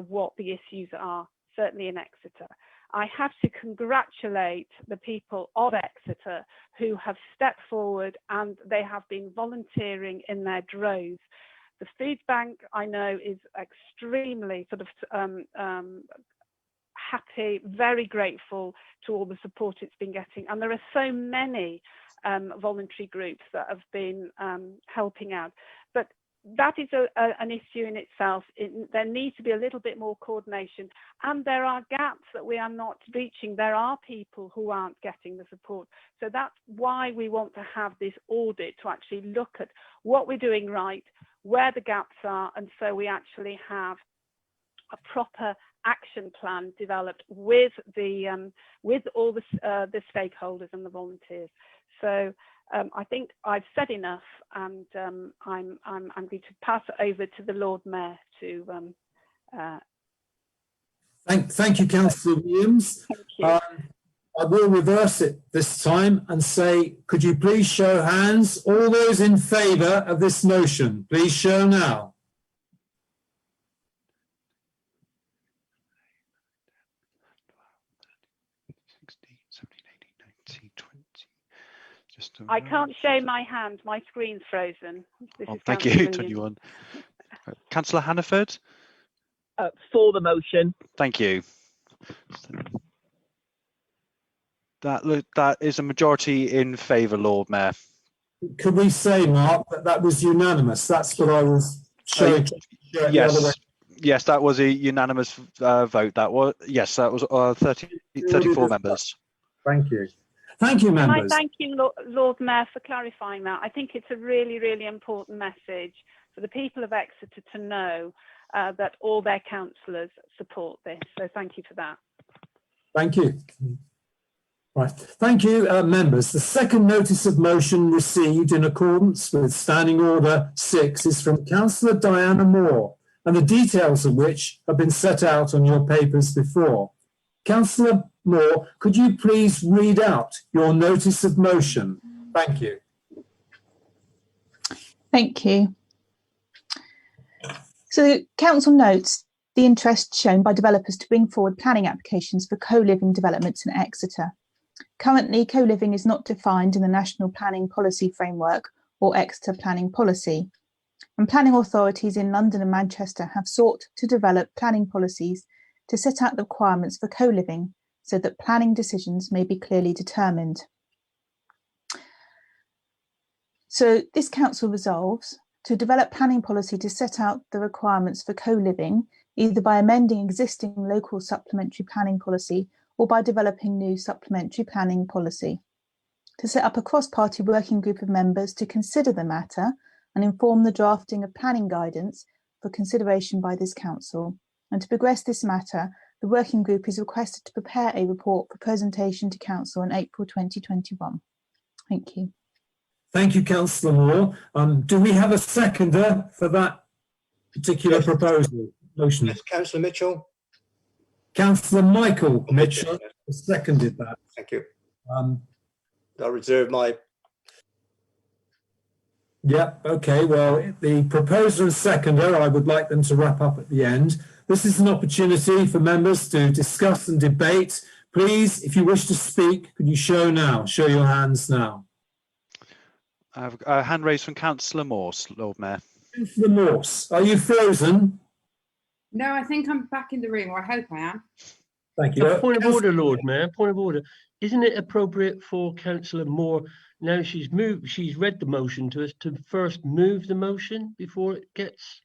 what the issues are, certainly in Exeter. I have to congratulate the people of Exeter who have stepped forward, and they have been volunteering in their droves. The food bank, I know, is extremely sort of happy, very grateful to all the support it's been getting. And there are so many voluntary groups that have been helping out. But that is an issue in itself. There needs to be a little bit more coordination, and there are gaps that we are not reaching. There are people who aren't getting the support. So that's why we want to have this audit, to actually look at what we're doing right, where the gaps are, and so we actually have a proper action plan developed with all the stakeholders and the volunteers. So I think I've said enough, and I'm going to pass it over to the Lord Mayor to. Thank you, Councillor Williams. Thank you. I will reverse it this time and say, could you please show hands? All those in favour of this motion, please show now. I can't show my hand. My screen's frozen. Thank you, 21. Councillor Hannaford? For the motion. Thank you. That is a majority in favour, Lord Mayor. Could we say, Mark, that was unanimous? That's what I was showing. Yes, that was a unanimous vote. That was, yes, that was 34 members. Thank you. Thank you, members. Can I thank you, Lord Mayor, for clarifying that. I think it's a really, really important message for the people of Exeter to know that all their councillors support this. So thank you for that. Thank you. Right. Thank you, members. The second notice of motion received in accordance with Standing Order 6 is from Councillor Diana Moore, and the details of which have been set out on your papers before. Councillor Moore, could you please read out your notice of motion? Thank you. Thank you. So Council notes the interest shown by developers to bring forward planning applications for co-living developments in Exeter. Currently, co-living is not defined in the National Planning Policy Framework or Exeter Planning Policy, and planning authorities in London and Manchester have sought to develop planning policies to set out the requirements for co-living so that planning decisions may be clearly determined. So this council resolves to develop planning policy to set out the requirements for co-living, either by amending existing local supplementary planning policy or by developing new supplementary planning policy, to set up a cross-party working group of members to consider the matter and inform the drafting of planning guidance for consideration by this council. And to progress this matter, the working group is requested to prepare a report for presentation to council in April 2021. Thank you. Thank you, Councillor Moore. Do we have a seconder for that particular proposal? Motion. Yes, Councillor Mitchell. Councillor Michael Mitchell has seconded that. Thank you. I'll reserve my. Yeah, okay. Well, the proposer and seconder, I would like them to wrap up at the end. This is an opportunity for members to discuss and debate. Please, if you wish to speak, could you show now? Show your hands now. I have a hand raised from Councillor Morse, Lord Mayor. Councillor Morse, are you frozen? No, I think I'm back in the room, or I hope I am. Thank you. A point of order, Lord Mayor, point of order. Isn't it appropriate for Councillor Moore, now she's read the motion to us, to first move the motion before it gets...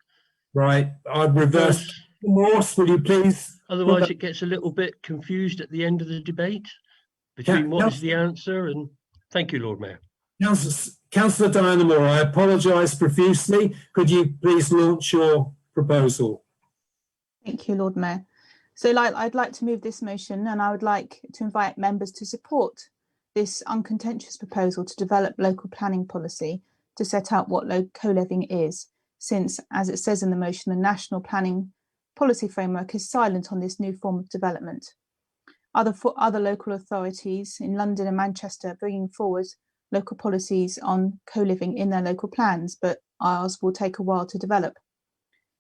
Right, I'd reverse. Morse, will you please? Otherwise it gets a little bit confused at the end of the debate between what is the answer and... Thank you, Lord Mayor. Councillor Diana Moore, I apologise profusely. Could you please launch your proposal? Thank you, Lord Mayor. So I'd like to move this motion, and I would like to invite members to support this uncontentious proposal to develop local planning policy to set out what co-living is, since, as it says in the motion, the National Planning Policy Framework is silent on this new form of development. Other local authorities in London and Manchester are bringing forward local policies on co-living in their local plans, but ours will take a while to develop.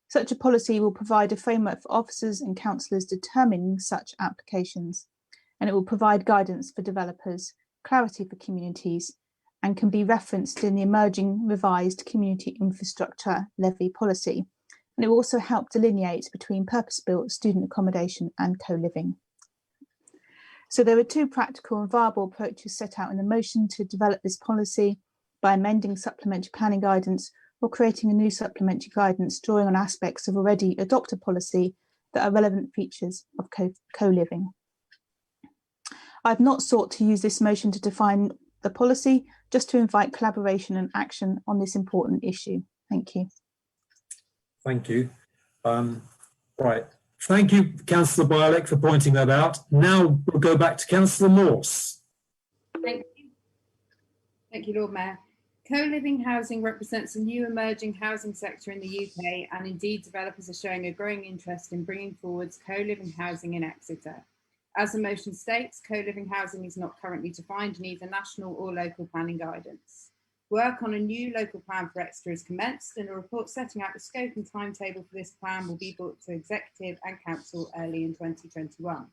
Such a policy will provide a framework for officers and councillors determining such applications. and it will provide guidance for developers, clarity for communities, and can be referenced in the emerging revised community infrastructure levy policy. And it will also help delineate between purpose-built student accommodation and co-living. So there are two practical and viable approaches set out in the motion to develop this policy by amending supplementary planning guidance or creating a new supplementary guidance drawing on aspects of already adopted policy that are relevant features of co-living. I've not sought to use this motion to define the policy, just to invite collaboration and action on this important issue. Thank you. Thank you. Right. Thank you, Councillor Bialik, for pointing that out. Now we'll go back to Councillor Morse. Thank you. Thank you, Lord Mayor. Co-living housing represents a new emerging housing sector in the UK, and indeed developers are showing a growing interest in bringing forwards co-living housing in Exeter. As the motion states, co-living housing is not currently defined in either national or local planning guidance. Work on a new local plan for Exeter has commenced, and a report setting out the scope and timetable for this plan will be brought to Executive and Council early in 2021.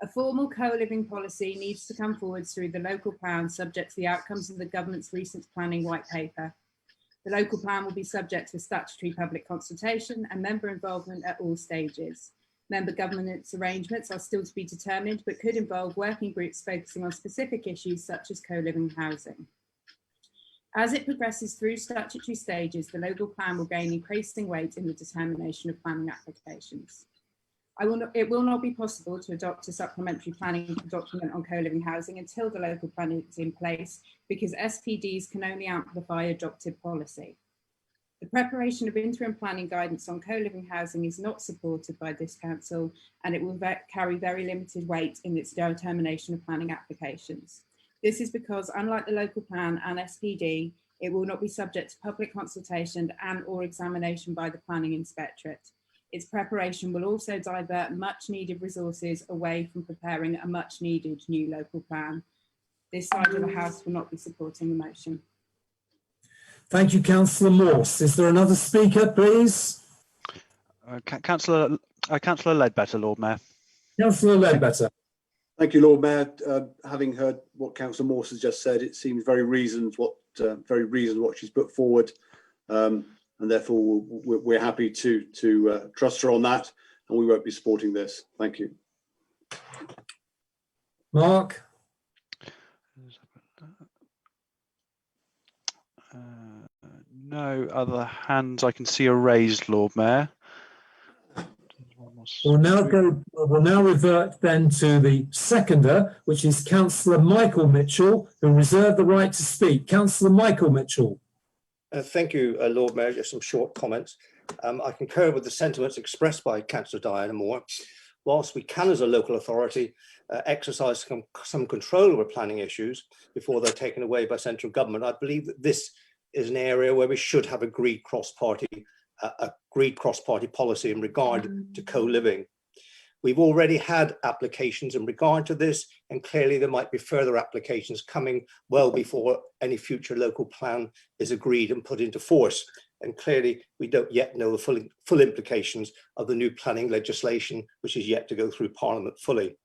A formal co-living policy needs to come forward through the local plan, subject to the outcomes of the government's recent planning white paper. The local plan will be subject to a statutory public consultation and member involvement at all stages. Member governance arrangements are still to be determined, but could involve working groups focusing on specific issues such as co-living housing. As it progresses through statutory stages, the local plan will gain increasing weight in the determination of planning applications. It will not be possible to adopt a supplementary planning document on co-living housing until the local plan is in place, because SPDs can only amplify adopted policy. The preparation of interim planning guidance on co-living housing is not supported by this council, and it will carry very limited weight in its determination of planning applications. This is because, unlike the local plan and SPD, it will not be subject to public consultation and or examination by the planning inspectorate. Its preparation will also divert much needed resources away from preparing a much needed new local plan. This side of the House will not be supporting the motion. Thank you, Councillor Morse. Is there another speaker, please? Councillor Ledbetter, Lord Mayor. Councillor Ledbetter. Thank you, Lord Mayor. Having heard what Councillor Morse has just said, it seems very reasoned what she's put forward, and therefore we're happy to trust her on that, and we won't be supporting this. Thank you. Mark. No other hands I can see are raised, Lord Mayor. We'll now revert then to the seconder, which is Councillor Michael Mitchell, who reserved the right to speak. Councillor Michael Mitchell. Thank you, Lord Mayor. Just some short comments. I concur with the sentiments expressed by Councillor Diana Moore. Whilst we can, as a local authority, exercise some control over planning issues before they're taken away by central government, I believe that this is an area where we should have agreed cross-party policy in regard to co-living. We've already had applications in regard to this, and clearly there might be further applications coming well before any future local plan is agreed and put into force. And clearly we don't yet know the full implications of the new planning legislation, which is yet to go through Parliament fully.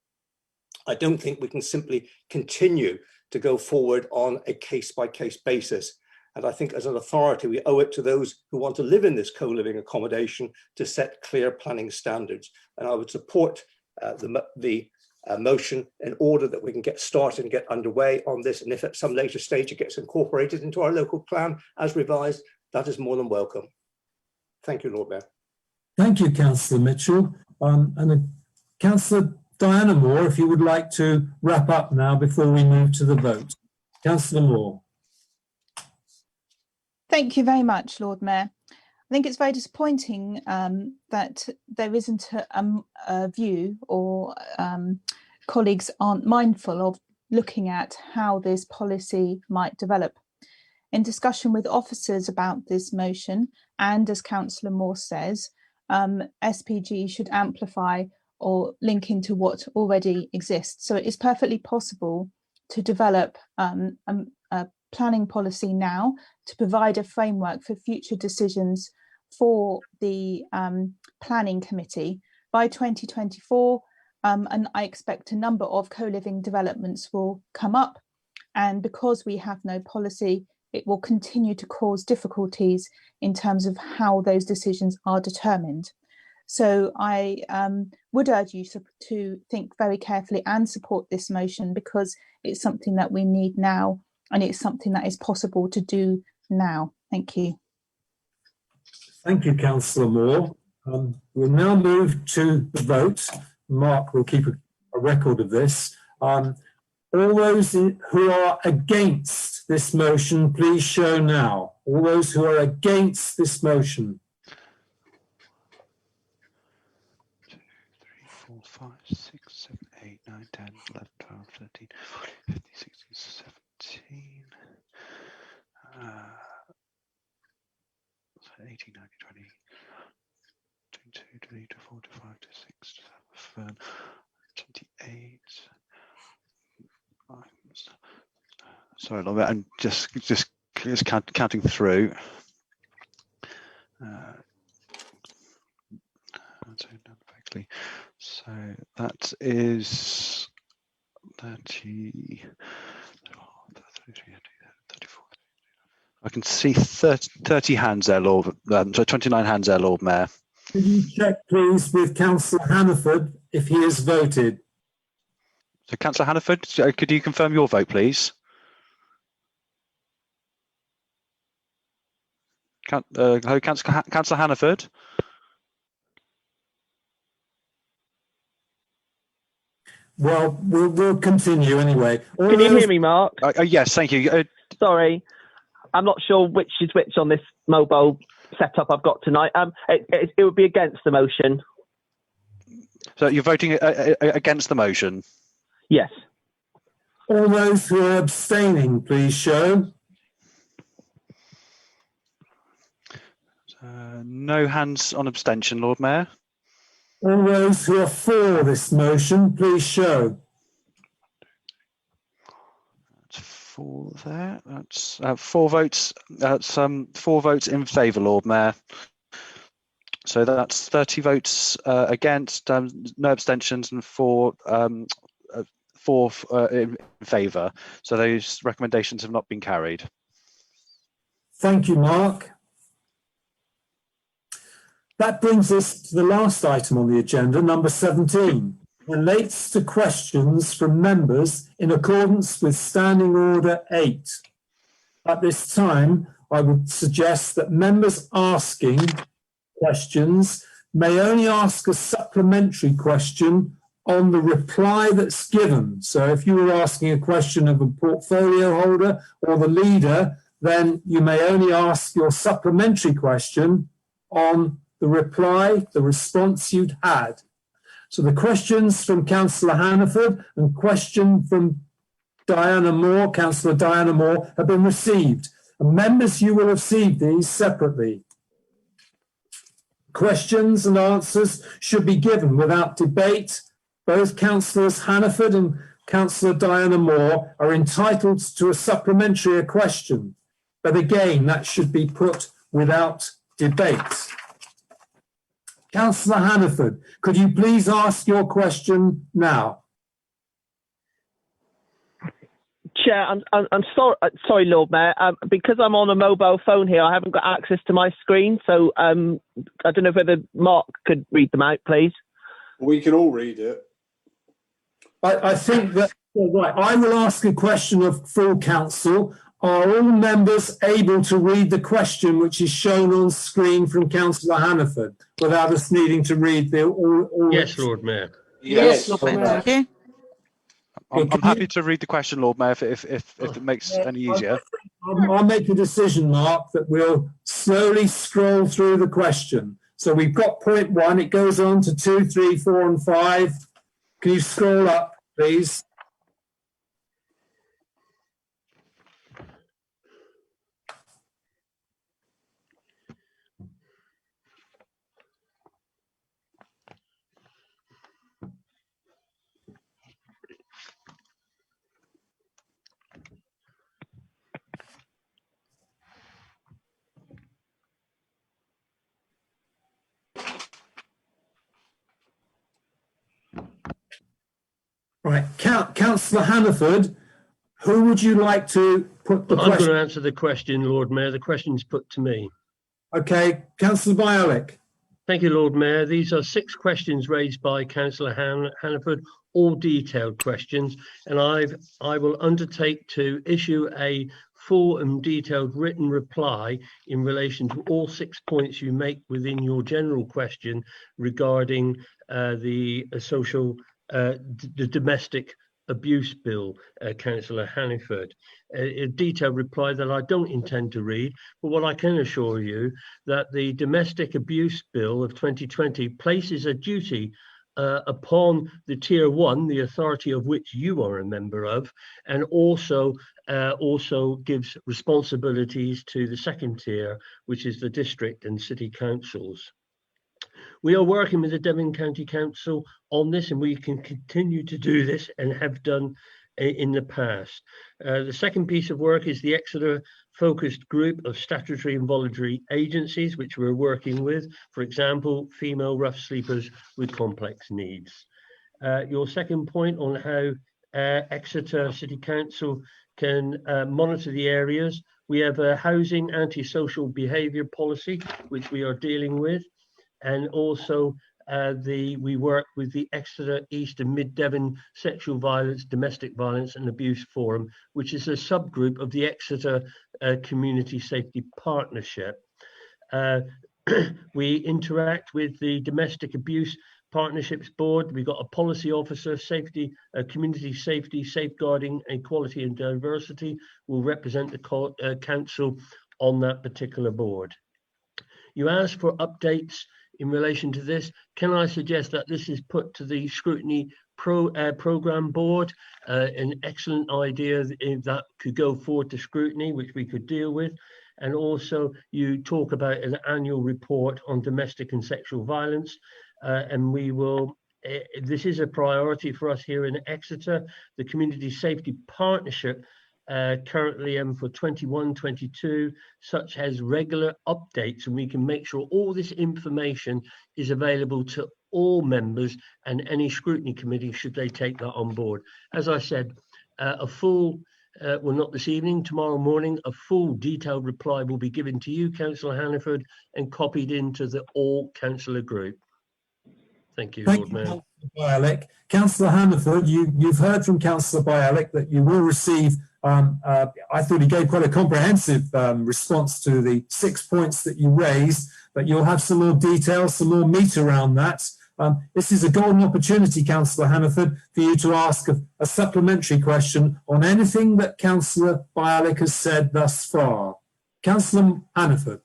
I don't think we can simply continue to go forward on a case-by-case basis. And I think as an authority, we owe it to those who want to live in this co-living accommodation to set clear planning standards. And I would support the motion in order that we can get started and get underway on this. And if at some later stage it gets incorporated into our local plan as revised, that is more than welcome. Thank you, Lord Mayor. Thank you, Councillor Mitchell. And Councillor Diana Moore, if you would like to wrap up now before we move to the vote. Councillor Moore. Thank you very much, Lord Mayor. I think it's very disappointing that there isn't a view or colleagues aren't mindful of looking at how this policy might develop. In discussion with officers about this motion, and as Councillor Moore says, SPG should amplify or link into what already exists. So it is perfectly possible to develop a planning policy now to provide a framework for future decisions for the planning committee. By 2024, and I expect a number of co-living developments will come up, and because we have no policy, it will continue to cause difficulties in terms of how those decisions are determined. So I would urge you to think very carefully and support this motion, because it's something that we need now, and it's something that is possible to do now. Thank you. Thank you, Councillor Moore. We'll now move to the vote. Mark will keep a record of this. All those who are against this motion, please show now. All those who are against this motion. 2, 3, 4, 5, 6, 7, 8, 9, 10, 11, 12, 13, 14, 15, 16, 17, 18, 19, 20, 22, 23, 24, 25, 26, 27, 28. Sorry, a little bit. I'm just counting through. So that is 30. I can see 30 hands there, Lord. So 29 hands there, Lord Mayor. Could you check, please, with Councillor Hannaford if he has voted? So, Councillor Hannaford, could you confirm your vote, please? Hello, Councillor Hannaford. Well, we'll continue anyway. Can you hear me, Mark? Yes, thank you. Sorry, I'm not sure which is which on this mobile setup I've got tonight. It would be against the motion. So you're voting against the motion? Yes. All those who are abstaining, please show. No hands on abstention, Lord Mayor. All those who are for this motion, please show. That's 4 there. That's 4 votes. That's 4 votes in favour, Lord Mayor. So that's 30 votes against, no abstentions, and 4 in favour. So those recommendations have not been carried. Thank you, Mark. That brings us to the last item on the agenda, number 17, relates to questions from members in accordance with Standing Order 8. At this time, I would suggest that members asking questions may only ask a supplementary question on the reply that's given. So if you were asking a question of a portfolio holder or the leader, then you may only ask your supplementary question on the reply, the response you'd had. So the questions from Councillor Hannaford and question from Diana Moore, Councillor Diana Moore, have been received. And members, you will receive these separately. Questions and answers should be given without debate. Both Councillors Hannaford and Councillor Diana Moore are entitled to a supplementary question. But again, that should be put without debate. Councillor Hannaford, could you please ask your question now? Chair, I'm sorry, Lord Mayor. Because I'm on a mobile phone here, I haven't got access to my screen. So I don't know whether Mark could read them out, please. We can all read it. I think that, right, I will ask a question of full council. Are all members able to read the question which is shown on screen from Councillor Hannaford without us needing to read the all? Yes, Lord Mayor. Yes, Lord Mayor. Thank you. I'm happy to read the question, Lord Mayor, if it makes it any easier. I'll make a decision, Mark, that we'll slowly scroll through the question. So we've got point 1, it goes on to 2, 3, 4 and 5. Can you scroll up, please? Right, Councillor Hannaford, who would you like to put the I'm question? going to answer the question, Lord Mayor. The question's put to me. Okay, Councillor Bialik. Thank you, Lord Mayor. These are 6 questions raised by Councillor Hannaford, all detailed questions, and I will undertake to issue a full and detailed written reply in relation to all 6 points you make within your general question regarding the domestic abuse bill, Councillor Hannaford. A detailed reply that I don't intend to read, but what I can assure you that the domestic abuse bill of 2020 places a duty upon the Tier 1, the authority of which you are a member of, and also gives responsibilities to the second tier, which is the district and city councils. We are working with the Devon County Council on this, and we can continue to do this and have done in the past. The second piece of work is the Exeter focused group of statutory and voluntary agencies, which we're working with, for example, female rough sleepers with complex needs. Your second point on how Exeter City Council can monitor the areas. We have a housing antisocial behaviour policy, which we are dealing with. And also we work with the Exeter East and Mid Devon Sexual Violence, Domestic Violence and Abuse Forum, which is a subgroup of the Exeter Community Safety Partnership. We interact with the Domestic Abuse Partnerships Board. We've got a policy officer, community safety, safeguarding, equality and diversity will represent the council on that particular board. You asked for updates in relation to this. Can I suggest that this is put to the scrutiny program board? An excellent idea that could go forward to scrutiny, which we could deal with. And also you talk about an annual report on domestic and sexual violence. And we will, this is a priority for us here in Exeter. The Community Safety Partnership currently for 21-22 such has regular updates, and we can make sure all this information is available to all members and any scrutiny committee should they take that on board. As I said, a full well, not this evening, tomorrow morning, a full detailed reply will be given to you, Councillor Hannaford, and copied into the all councillor group. Thank you, Lord Mayor. Bialik. Councillor Hannaford, you've heard from Councillor Bialik that you will receive, I thought he gave quite a comprehensive response to the 6 points that you raised, but you'll have some more details, some more meat around that. This is a golden opportunity, Councillor Hannaford, for you to ask a supplementary question on anything that Councillor Bialik has said thus far. Councillor Hannaford.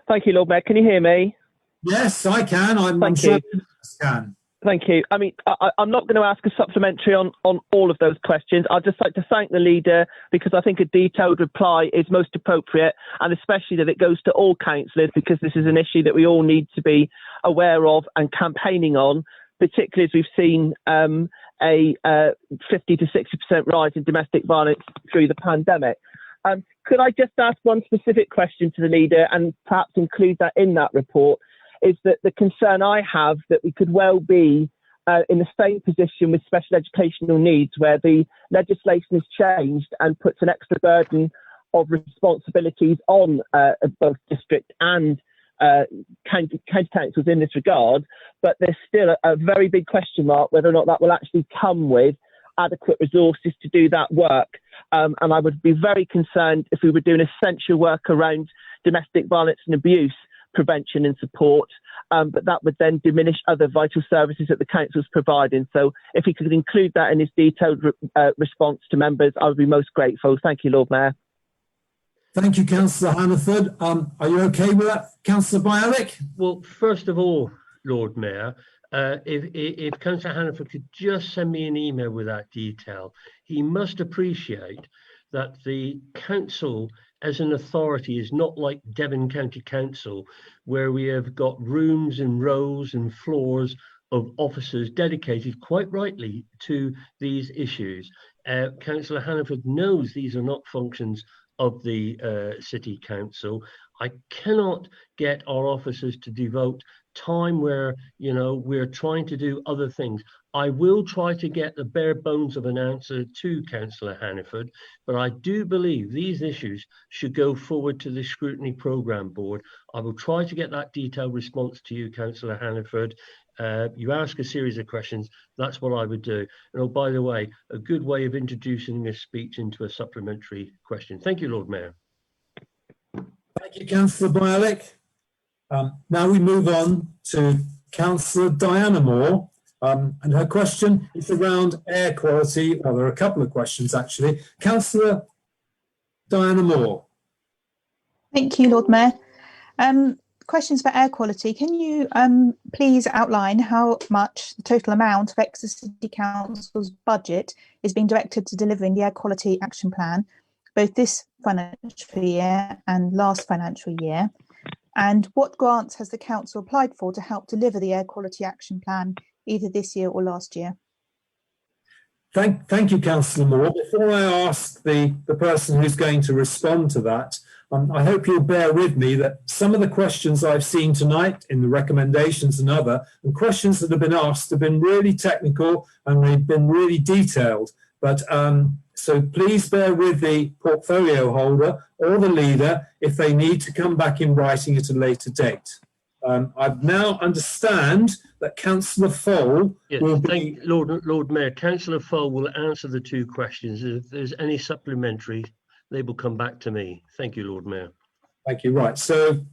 Thank you, Lord Mayor. Can you hear me? Yes, I can. I'm sure you can. Thank you. I mean, I'm not going to ask a supplementary on all of those questions. I'd just like to thank the leader because I think a detailed reply is most appropriate, and especially that it goes to all councillors because this is an issue that we all need to be aware of and campaigning on, particularly as we've seen a 50 to 60% rise in domestic violence through the pandemic. Could I just ask one specific question to the leader and perhaps include that in that report? Is that the concern I have that we could well be in the same position with special educational needs where the legislation is changed and puts an extra burden of responsibilities on both district and county councils in this regard, but there's still a very big question mark whether or not that will actually come with adequate resources to do that work. And I would be very concerned if we were doing essential work around domestic violence and abuse prevention and support, but that would then diminish other vital services that the council's providing. So if he could include that in his detailed response to members, I would be most grateful. Thank you, Lord Mayor. Thank you, Councillor Hannaford. Are you okay with that, Councillor Bialik? Well, first of all, Lord Mayor, if Councillor Hannaford could just send me an email with that detail. He must appreciate that the council as an authority is not like Devon County Council, where we have got rooms and rows and floors of officers dedicated quite rightly to these issues. Councillor Hannaford knows these are not functions of the City Council. I cannot get our officers to devote time where, you know, we're trying to do other things. I will try to get the bare bones of an answer to Councillor Hannaford, but I do believe these issues should go forward to the Scrutiny Programme Board. I will try to get that detailed response to you, Councillor Hannaford. You ask a series of questions, that's what I would do. And oh, by the way, a good way of introducing a speech into a supplementary question. Thank you, Lord Mayor. Thank you, Councillor Bialik. Now we move on to Councillor Diana Moore, and her question is around air quality. Well, there are a couple of questions actually. Councillor Diana Moore. Thank you, Lord Mayor. Questions for air quality. Can you please outline how much the total amount of Exeter City Council's budget is being directed to delivering the Air Quality Action Plan, both this financial year and last financial year? And what grants has the council applied for to help deliver the Air Quality Action Plan, either this year or last year? Thank you, Councillor Moore. Before I ask the person who's going to respond to that, I hope you'll bear with me that some of the questions I've seen tonight in the recommendations and questions that have been asked have been really technical and they've been really detailed. But so please bear with the portfolio holder or the leader if they need to come back in writing at a later date. I now understand that Councillor Fole will be... Lord Mayor, Councillor Fole will answer the two questions. If there's any supplementary, they will come back to me. Thank you, Lord Mayor. Thank you. Right. So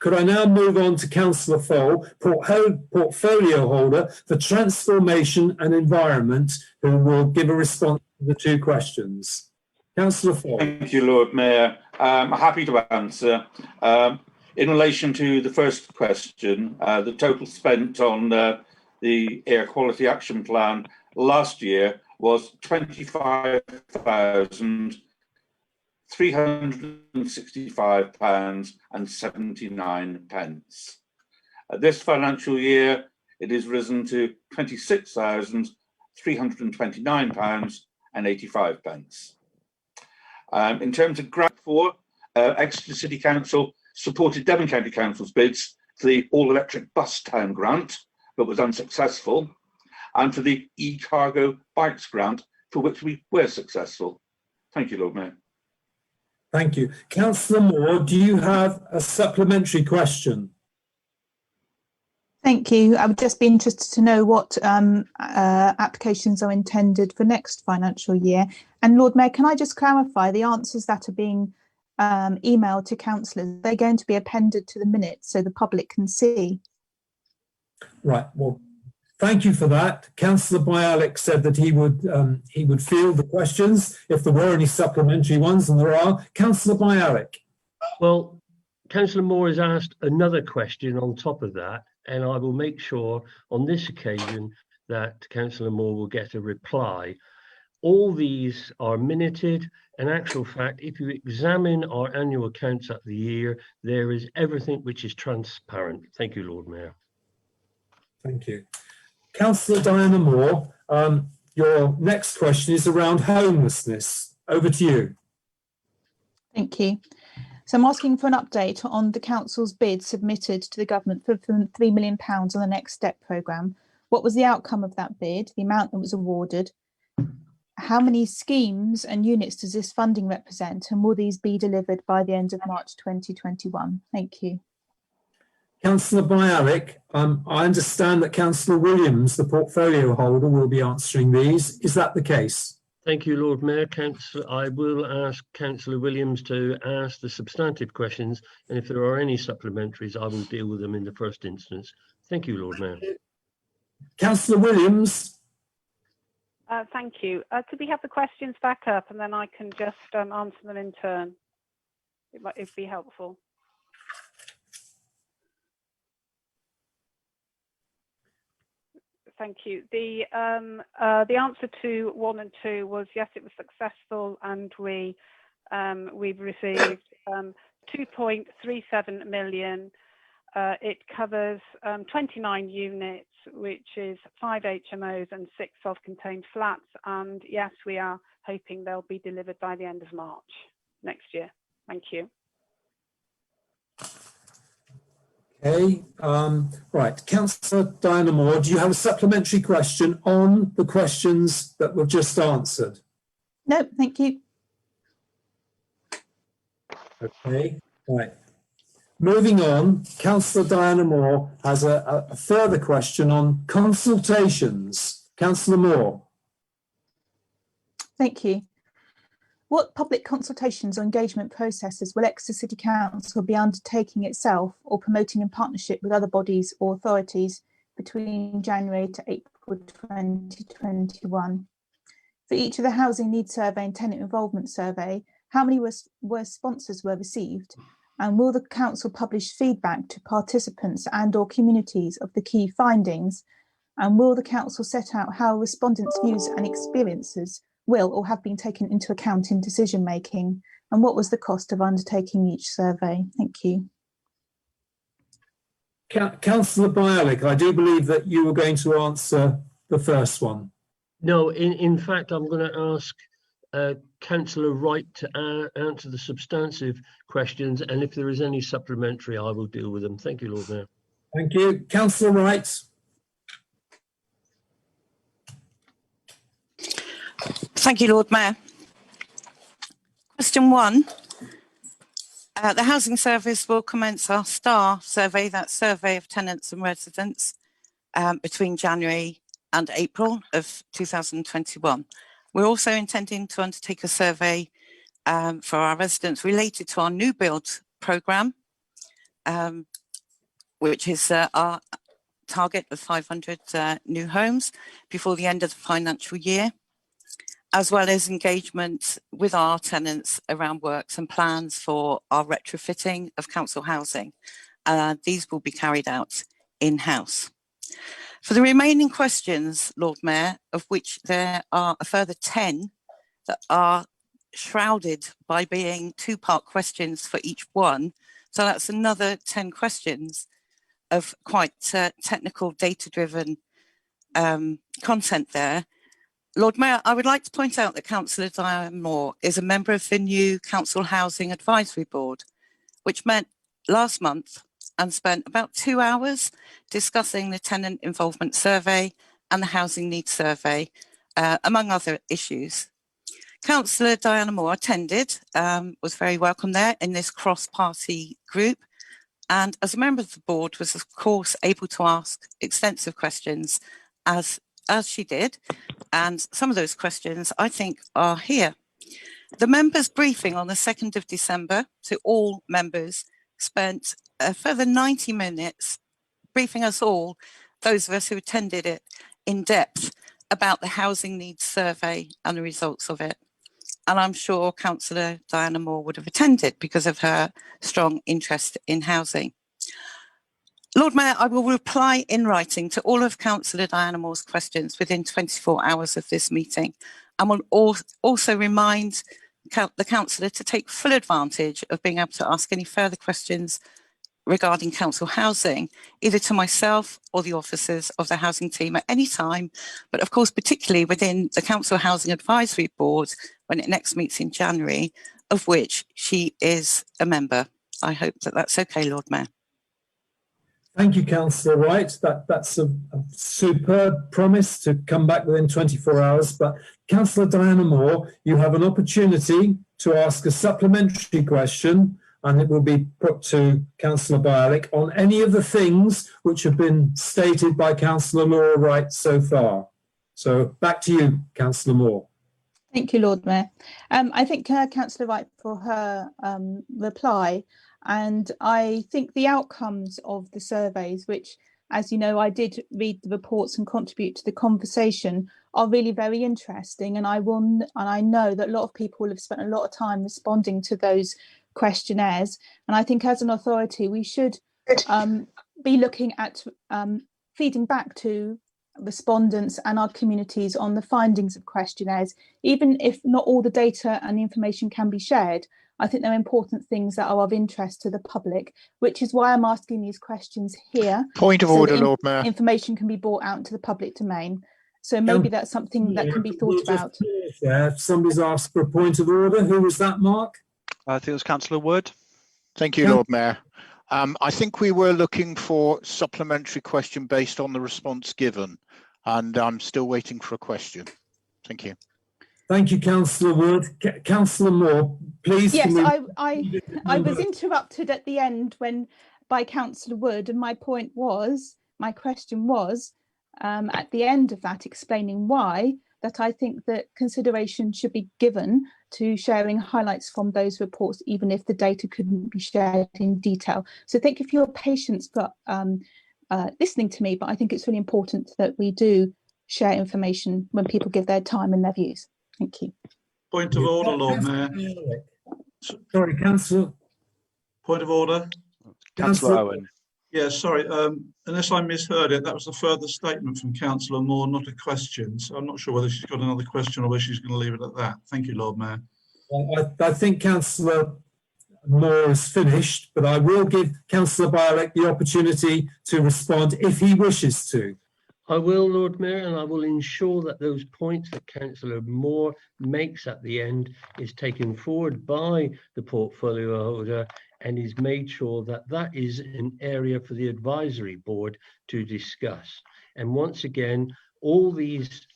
could I now move on to Councillor Fole, portfolio holder for Transformation and Environment, who will give a response to the two questions. Councillor Fole. Thank you, Lord Mayor. I'm happy to answer. In relation to the first question, the total spent on the Air Quality Action Plan last year was £25,365.79. This financial year, it is risen to £26,329.85. In terms of grant for Exeter City Council supported Devon County Council's bids for the all-electric bus town grant, but was unsuccessful, and for the e-cargo bikes grant, for which we were successful. Thank you, Lord Mayor. Thank you. Councillor Moore, do you have a supplementary question? Thank you. I would just be interested to know what applications are intended for next financial year. And Lord Mayor, can I just clarify the answers that are being emailed to councillors? They're going to be appended to the minutes so the public can see. Right. Well, thank you for that. Councillor Bialik said that he would field the questions if there were any supplementary ones, and there are. Councillor Bialik. Well, Councillor Moore has asked another question on top of that, and I will make sure on this occasion that Councillor Moore will get a reply. All these are minuted. In actual fact, if you examine our annual accounts at the year, there is everything which is transparent. Thank you, Lord Mayor. Thank you. Councillor Diana Moore, your next question is around homelessness. Over to you. Thank you. So I'm asking for an update on the council's bid submitted to the government for £3 million on the Next Step programme. What was the outcome of that bid, the amount that was awarded? How many schemes and units does this funding represent, and will these be delivered by the end of March 2021? Thank you. Councillor Bialik, I understand that Councillor Williams, the portfolio holder, will be answering these. Is that the case? Thank you, Lord Mayor. I will ask Councillor Williams to ask the substantive questions, and if there are any supplementaries, I will deal with them in the first instance. Thank you, Lord Mayor. Councillor Williams. Thank you. Could we have the questions back up, and then I can just answer them in turn? It'd be helpful. Thank you. The answer to 1 and 2 was yes, it was successful, and we've received 2.37 million. It covers 29 units, which is 5 HMOs and 6 self-contained flats. And yes, we are hoping they'll be delivered by the end of March next year. Thank you. Okay, right. Councillor Diana Moore, do you have a supplementary question on the questions that were just answered? No, thank you. Okay, right. Moving on, Councillor Diana Moore has a further question on consultations. Councillor Moore. Thank you. What public consultations or engagement processes will Exeter City Council be undertaking itself or promoting in partnership with other bodies or authorities between January to April 2021? For each of the Housing Needs Survey and Tenant Involvement Survey, how many sponsors were received? And will the council publish feedback to participants and or communities of the key findings? And will the council set out how respondents' views and experiences will or have been taken into account in decision making? And what was the cost of undertaking each survey? Thank you. Councillor Bialik, I do believe that you were going to answer the first one. No, in fact, I'm going to ask Councillor Wright to answer the substantive questions, and if there is any supplementary, I will deal with them. Thank you, Lord Mayor. Thank you. Councillor Wright. Thank you, Lord Mayor. Question 1. The Housing Service will commence our STAR survey, that survey of tenants and residents, between January and April of 2021. We're also intending to undertake a survey for our residents related to our new build programme, which is our target of 500 new homes before the end of the financial year, as well as engagement with our tenants around works and plans for our retrofitting of council housing. These will be carried out in-house. For the remaining questions, Lord Mayor, of which there are a further 10 that are shrouded by being two-part questions for each one, so that's another 10 questions of quite technical, data-driven content there. Lord Mayor, I would like to point out that Councillor Diana Moore is a member of the new Council Housing Advisory Board, which met last month and spent about 2 hours discussing the Tenant Involvement Survey and the Housing Needs Survey, among other issues. Councillor Diana Moore attended, was very welcome there in this cross-party group, and as a member of the board was of course able to ask extensive questions as she did, and some of those questions I think are here. The members' briefing on the 2nd of December to all members spent a further 90 minutes briefing us all, those of us who attended it, in depth about the Housing Needs Survey and the results of it. And I'm sure Councillor Diana Moore would have attended because of her strong interest in housing. Lord Mayor, I will reply in writing to all of Councillor Diana Moore's questions within 24 hours of this meeting, and will also remind the councillor to take full advantage of being able to ask any further questions regarding council housing, either to myself or the officers of the housing team at any time, but of course particularly within the Council Housing Advisory Board when it next meets in January, of which she is a member. I hope that that's okay, Lord Mayor. Thank you, Councillor Wright. That's a superb promise to come back within 24 hours. But Councillor Diana Moore, you have an opportunity to ask a supplementary question, and it will be put to Councillor Bialik on any of the things which have been stated by Councillor Laura Wright so far. So back to you, Councillor Moore. Thank you, Lord Mayor. I thank Councillor Wright for her reply. And I think the outcomes of the surveys, which, as you know, I did read the reports and contribute to the conversation, are really very interesting. And I know that a lot of people have spent a lot of time responding to those questionnaires. And I think as an authority, we should be looking at feeding back to respondents and our communities on the findings of questionnaires. Even if not all the data and the information can be shared, I think they're important things that are of interest to the public, which is why I'm asking these questions here. Point of order, Lord Mayor. Information can be brought out into the public domain. So maybe that's something that can be thought about. Yeah, somebody's asked for a point of order. Who was that, Mark? I think it was Councillor Wood. Thank you, Lord Mayor. I think we were looking for supplementary question based on the response given, and I'm still waiting for a question. Thank you. Thank you, Councillor Wood. Councillor Moore, please. Yes, can I was interrupted at the end by Councillor Wood, and my question was at the end of that, explaining why that I think that consideration should be given to sharing highlights from those reports, even if the data couldn't be shared in detail. So thank you for your patience for listening to me, but I think it's really important that we do share information when people give their time and their views. Thank you. Point of order, Lord Mayor. Sorry, Councillor. Point of order. Councillor Owen. Yeah, sorry. Unless I misheard it, that was a further statement from Councillor Moore, not a question. So I'm not sure whether she's got another question or whether she's going to leave it at that. Thank you, Lord Mayor. I think Councillor Moore is finished, but I will give Councillor Bialek the opportunity to respond if he wishes to. I will, Lord Mayor, and I will ensure that those points that Councillor Moore makes at the end is taken forward by the portfolio holder and is made sure that that is an area for the advisory board to discuss. And once again, all these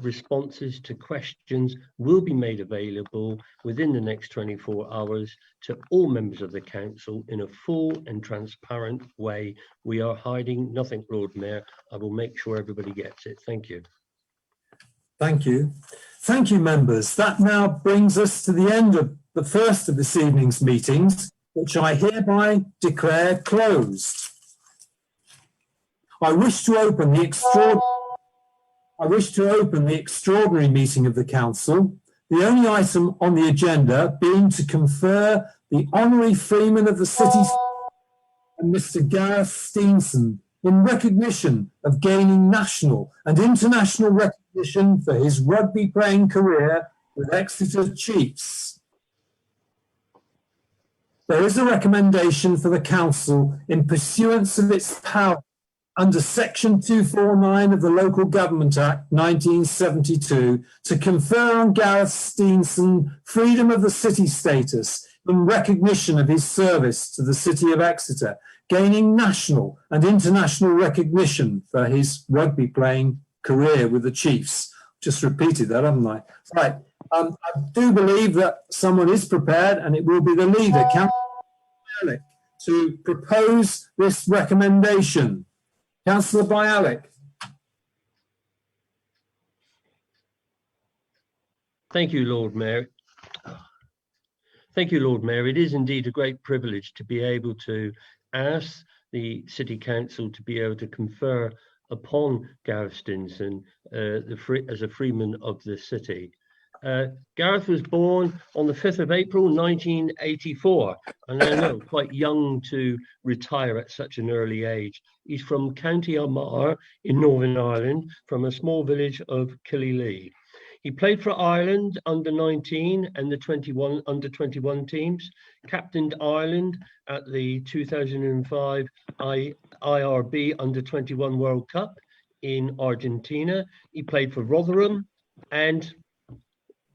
responses to questions will be made available within the next 24 hours to all members of the council in a full and transparent way. We are hiding nothing, Lord Mayor. I will make sure everybody gets it. Thank you. Thank you. Thank you, members. That now brings us to the end of the first of this evening's meetings, which I hereby declare closed. I wish to open the extraordinary meeting of the Council, the only item on the agenda being to confer the Honorary Freeman of the City and Mr. Gareth Steenson in recognition of gaining national and international recognition for his rugby playing career with Exeter Chiefs. There is a recommendation for the Council in pursuance of its power under Section 249 of the Local Government Act 1972 to confer on Gareth Steenson Freedom of the City status in recognition of his service to the City of Exeter, gaining national and international recognition for his rugby playing career with the Chiefs. Just repeated that, haven't I? Right. I do believe that someone is prepared, and it will be the leader, Councillor Bialek, to propose this recommendation. Councillor Bialek. Thank you, Lord Mayor. Thank you, Lord Mayor. It is indeed a great privilege to be able to ask the City Council to be able to confer upon Gareth Steenson as a freeman of the city. Gareth was born on the 5th of April 1984, and I know quite young to retire at such an early age. He's from County Armagh in Northern Ireland, from a small village of Killylee. He played for Ireland under 19 and the under 21 teams, captained Ireland at the 2005 IRB under 21 World Cup in Argentina. He played for Rotherham and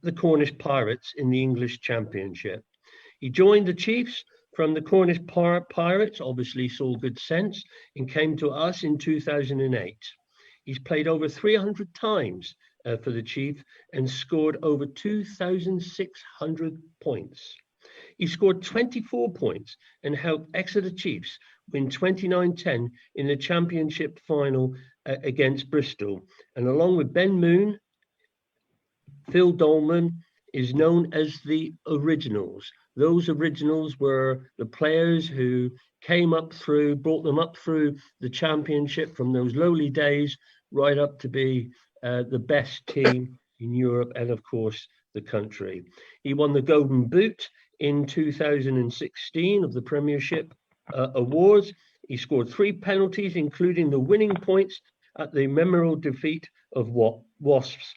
the Cornish Pirates in the English Championship. He joined the Chiefs from the Cornish Pirates, obviously saw good sense, and came to us in 2008. He's played over 300 times for the Chiefs and scored over 2,600 points. He scored 24 points and helped Exeter Chiefs win 29-10 in the Championship final against Bristol. And along with Ben Moon, Phil Dolman is known as the Originals. Those Originals were the players who came up through, brought them up through the Championship from those lowly days right up to be the best team in Europe and, of course, the country. He won the Golden Boot in 2016 of the Premiership Awards. He scored 3 penalties, including the winning points at the memorable defeat of Wasps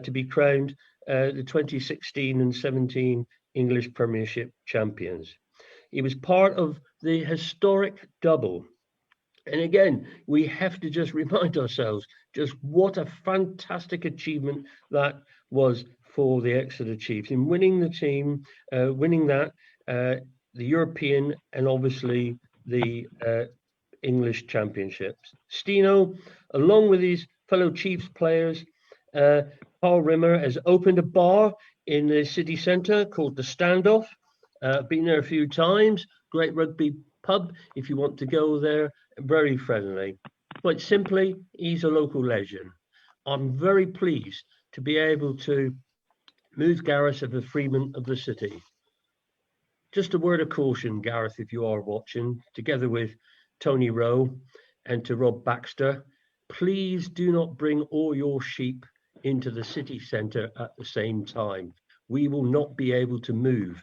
to be crowned the 2016 and 17 English Premiership champions. He was part of the historic double. And again, we have to just remind ourselves just what a fantastic achievement that was for the Exeter Chiefs in winning the team, the European and obviously the English Championships. Stino, along with his fellow Chiefs players, Paul Rimmer has opened a bar in the city centre called The Standoff. Been there a few times. Great rugby pub if you want to go there. Very friendly. Quite simply, he's a local legend. I'm very pleased to be able to move Gareth as the freeman of the city. Just a word of caution, Gareth, if you are watching, together with Tony Rowe and to Rob Baxter, please do not bring all your sheep into the city centre at the same time. We will not be able to move.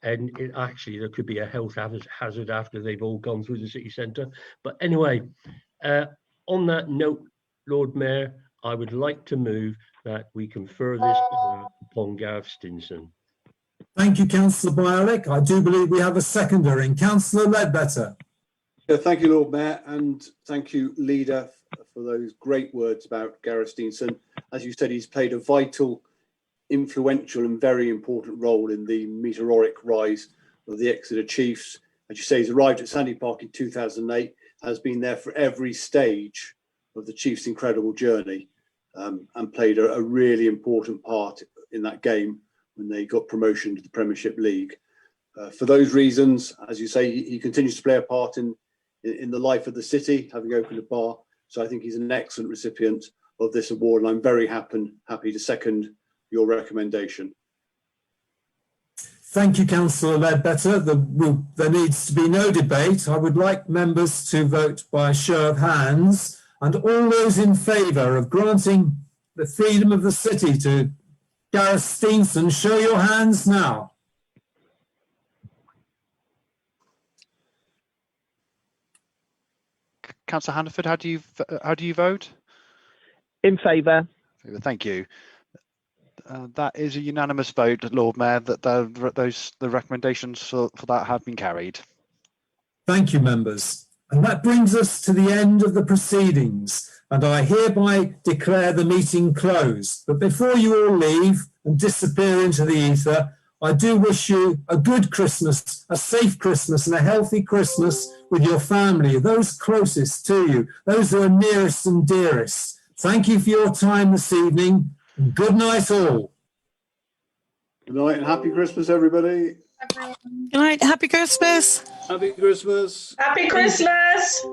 And actually, there could be a health hazard after they've all gone through the city centre. But anyway, on that note, Lord Mayor, I would like to move that we confer this honour upon Gareth Stinson. Thank you, Councillor Bialik. I do believe we have a seconder in. Councillor Ledbetter. Yeah, thank you, Lord Mayor, and thank you, Leader, for those great words about Gareth Stinson. As you said, he's played a vital, influential and very important role in the meteoric rise of the Exeter Chiefs. As you say, he's arrived at Sandy Park in 2008, has been there for every stage of the Chiefs' incredible journey, and played a really important part in that game when they got promotion to the Premiership League. For those reasons, as you say, he continues to play a part in the life of the city, having opened a bar. So I think he's an excellent recipient of this award, and I'm very happy to second your recommendation. Thank you, Councillor Ledbetter. There needs to be no debate. I would like members to vote by show of hands, and all those in favour of granting the freedom of the city to Gareth Stinson, show your hands now. Councillor Hannaford, how do you vote? In favour. Thank you. That is a unanimous vote, Lord Mayor, that the recommendations for that have been carried. Thank you, members. And that brings us to the end of the proceedings, and I hereby declare the meeting closed. But before you all leave and disappear into the ether, I do wish you a good Christmas, a safe Christmas and a healthy Christmas with your family, those closest to you, those who are nearest and dearest. Thank you for your time this evening. Good night, all. Good night and happy Christmas, everybody. Good night. Happy Christmas. Happy Christmas. Happy Christmas.